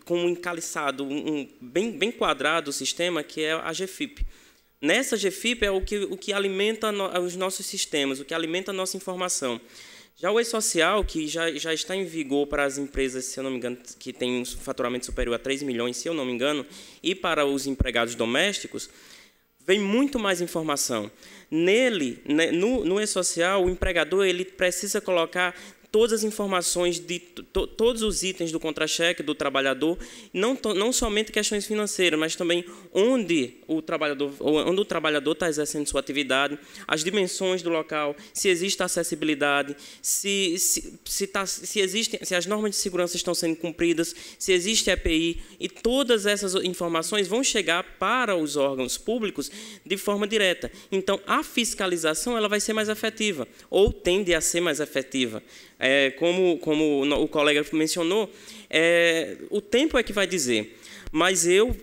com um encaliçado, bem quadrado o sistema, que é a GFIP. Nessa GFIP é o que alimenta os nossos sistemas, o que alimenta a nossa informação. Já o E-Social, que já está em vigor para as empresas, se eu não me engano, que têm um faturamento superior a 3 milhões, se eu não me engano, e para os empregados domésticos, vem muito mais informação. Nele, no E-Social, o empregador ele precisa colocar todas as informações de todos os itens do contra-cheque do trabalhador, não somente questões financeiras, mas também onde o trabalhador está exercendo sua atividade, as dimensões do local, se existe acessibilidade, se as normas de segurança estão sendo cumpridas, se existe EPI, e todas essas informações vão chegar para os órgãos públicos de forma direta. Então, a fiscalização ela vai ser mais efetiva, ou tende a ser mais efetiva. Como o colega mencionou, o tempo é que vai dizer. Mas eu,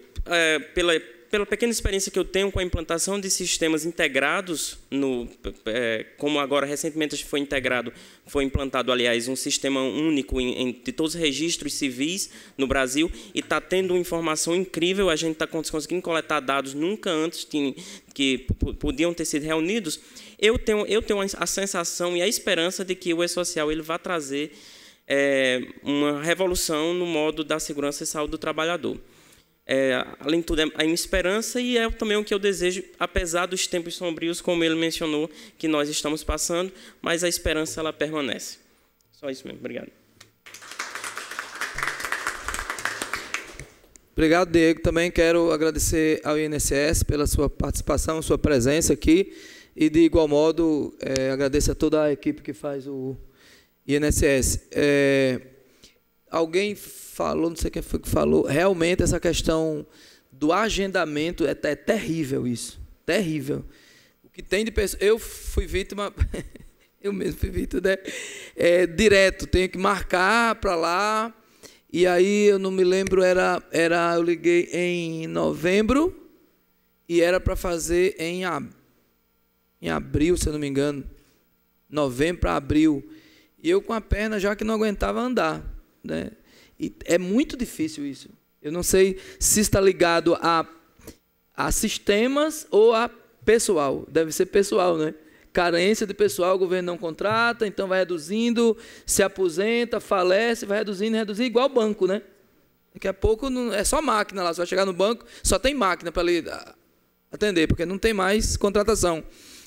pela pequena experiência que eu tenho com a implantação de sistemas integrados, como agora recentemente foi implantado, aliás, um sistema único de todos os registros civis no Brasil, e está tendo uma informação incrível, a gente está conseguindo coletar dados nunca antes que podiam ter sido reunidos. Eu tenho a sensação e a esperança de que o E-Social ele vai trazer uma revolução no modo da segurança e saúde do trabalhador. Além de tudo, é a minha esperança e é também o que eu desejo, apesar dos tempos sombrios, como ele mencionou, que nós estamos passando, mas a esperança ela permanece. Só isso mesmo. Obrigado. Obrigado, Diego. Também quero agradecer ao INSS pela sua participação, sua presença aqui. E, de igual modo, agradeço a toda a equipe que faz o INSS. alguém falou, não sei quem foi que falou, realmente essa questão do agendamento é terrível isso, terrível. O que tem de pessoas, eu fui vítima, eu mesmo fui vítima, né? Direto, tenho que marcar para lá, e aí eu não me lembro, eu liguei em novembro e era para fazer em abril, se eu não me engano, novembro para abril, e eu com a perna já que não aguentava andar, né? E é muito difícil isso. Eu não sei se está ligado a sistemas ou a pessoal. Deve ser pessoal, né? Carência de pessoal, o governo não contrata, então vai reduzindo, se aposenta, falece, vai reduzindo, igual banco, né? Daqui a pouco é só máquina lá, você vai chegar no banco, só tem máquina para ele atender, porque não tem mais contratação.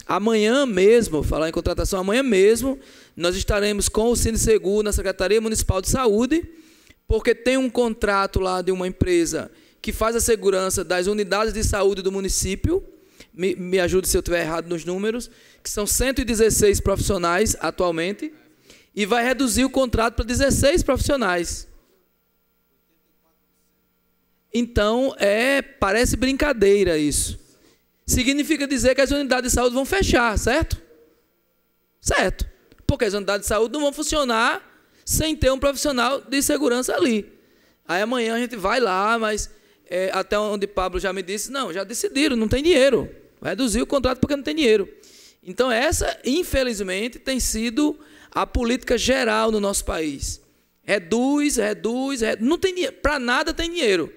Amanhã mesmo, falar em contratação, amanhã mesmo, nós estaremos com o Sindeseguro na Secretaria Municipal de Saúde, porque tem um contrato lá de uma empresa que faz a segurança das unidades de saúde do município, me ajude se eu estiver errado nos números, que são 116 profissionais atualmente, e vai reduzir o contrato para 16 profissionais. Então, parece brincadeira isso. Significa dizer que as unidades de saúde vão fechar, certo? Certo. Porque as unidades de saúde não vão funcionar sem ter um profissional de segurança ali. Aí amanhã a gente vai lá, mas até onde Pablo já me disse, não, já decidiram, não tem dinheiro. Vai reduzir o contrato porque não tem dinheiro. Então essa, infelizmente, tem sido a política geral no nosso país. Reduz, não tem dinheiro, para nada tem dinheiro.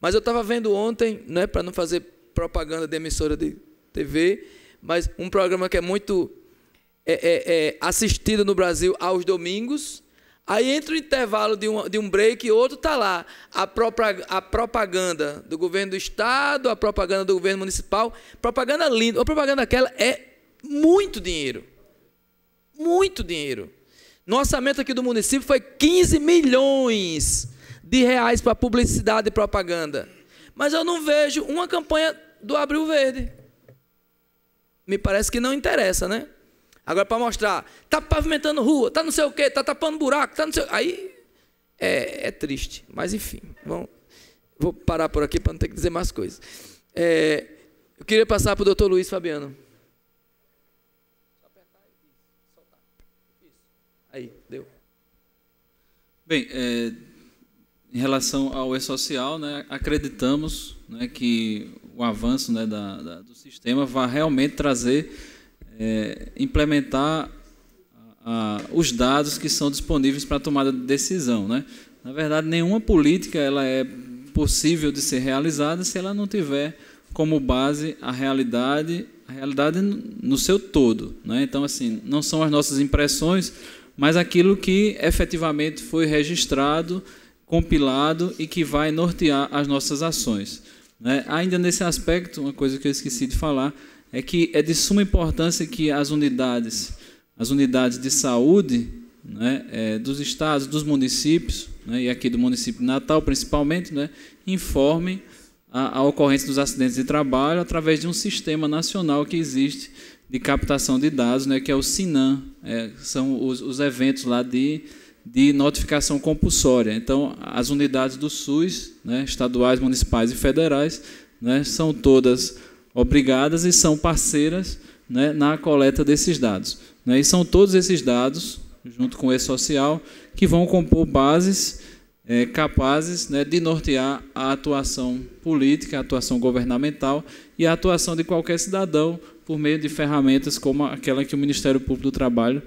Mas eu estava vendo ontem, né, para não fazer propaganda de emissora de TV, mas um programa que é muito assistido no Brasil aos domingos. Aí entre o intervalo de um break e outro está lá a propaganda do governo do estado, a propaganda do governo municipal, propaganda linda, a propaganda aquela é muito dinheiro, muito dinheiro. No orçamento aqui do município foi 15 milhões de reais para publicidade e propaganda, mas eu não vejo uma campanha do Abril Verde. Me parece que não interessa, né? Agora, para mostrar, está pavimentando rua, está não sei o quê, está tapando buraco, está não sei... Aí é triste, mas enfim, vou parar por aqui para não ter que dizer mais coisas. Eu queria passar para o doutor Luiz Fabiano. Aí, deu. Bem, em relação ao E-Social, né, acreditamos, né, que o avanço, né, do sistema vai realmente trazer... implementar os dados que são disponíveis para a tomada de decisão, né? Na verdade, nenhuma política ela é possível de ser realizada se ela não tiver como base a realidade no seu todo, né? Então, assim, não são as nossas impressões, mas aquilo que efetivamente foi registrado, compilado e que vai nortear as nossas ações, né? Ainda nesse aspecto, uma coisa que eu esqueci de falar, é que é de suma importância que as unidades de saúde, né, dos estados, dos municípios, né, e aqui do município de Natal principalmente, né, informem a ocorrência dos acidentes de trabalho através de um sistema nacional que existe de captação de dados, né, que é o SINAM, são os eventos lá de notificação compulsória. Então, as unidades do SUS, né, estaduais, municipais e federais, né, são todas obrigadas e são parceiras, né, na coleta desses dados, né, e são todos esses dados, junto com o E-Social, que vão compor bases capazes, né, de nortear a atuação política, a atuação governamental e a atuação de qualquer cidadão por meio de ferramentas como aquela que o Ministério Público do Trabalho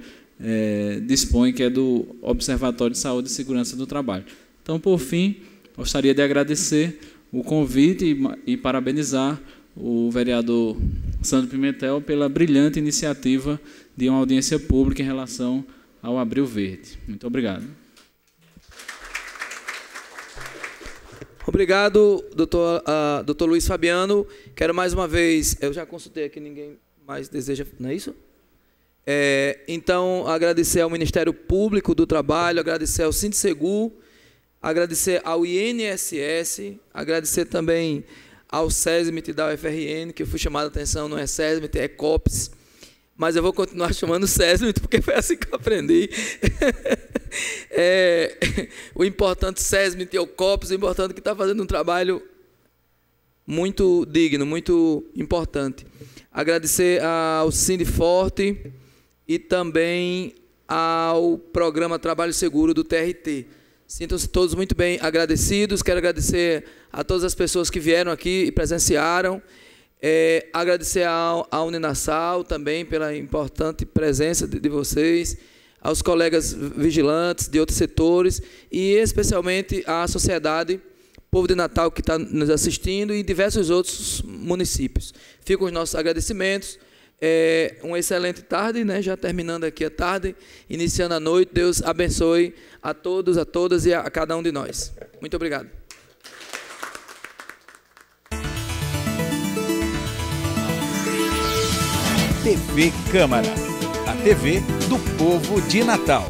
dispõe, que é do Observatório de Saúde e Segurança do Trabalho. Então, por fim, gostaria de agradecer o convite e parabenizar o vereador Sandro Pimentel pela brilhante iniciativa de uma audiência pública em relação ao Abril Verde. Muito obrigado. Obrigado, doutor Luiz Fabiano. Quero mais uma vez, eu já consultei aqui, ninguém mais deseja, não é isso? Então, agradecer ao Ministério Público do Trabalho, agradecer ao Sindeseguro, agradecer ao INSS, agradecer também ao SESMIT da UFRN, que eu fui chamado a atenção, não é SESMIT, é COPS, mas eu vou continuar chamando SESMIT, porque foi assim que eu aprendi. O importante SESMIT e o COPS, o importante que está fazendo um trabalho muito digno, muito importante. Agradecer ao Sindiforte e também ao Programa Trabalho Seguro do TRT. Sintam-se todos muito bem agradecidos. Quero agradecer a todas as pessoas que vieram aqui e presenciaram. Agradecer à Uninasal também pela importante presença de vocês, aos colegas vigilantes de outros setores e especialmente à sociedade Povo de Natal que está nos assistindo e diversos outros municípios. Ficam os nossos agradecimentos. Uma excelente tarde, né? Já terminando aqui a tarde, iniciando a noite. Deus abençoe a todos, a todas e a cada um de nós. Muito obrigado. TV Câmara, a TV do Povo de Natal.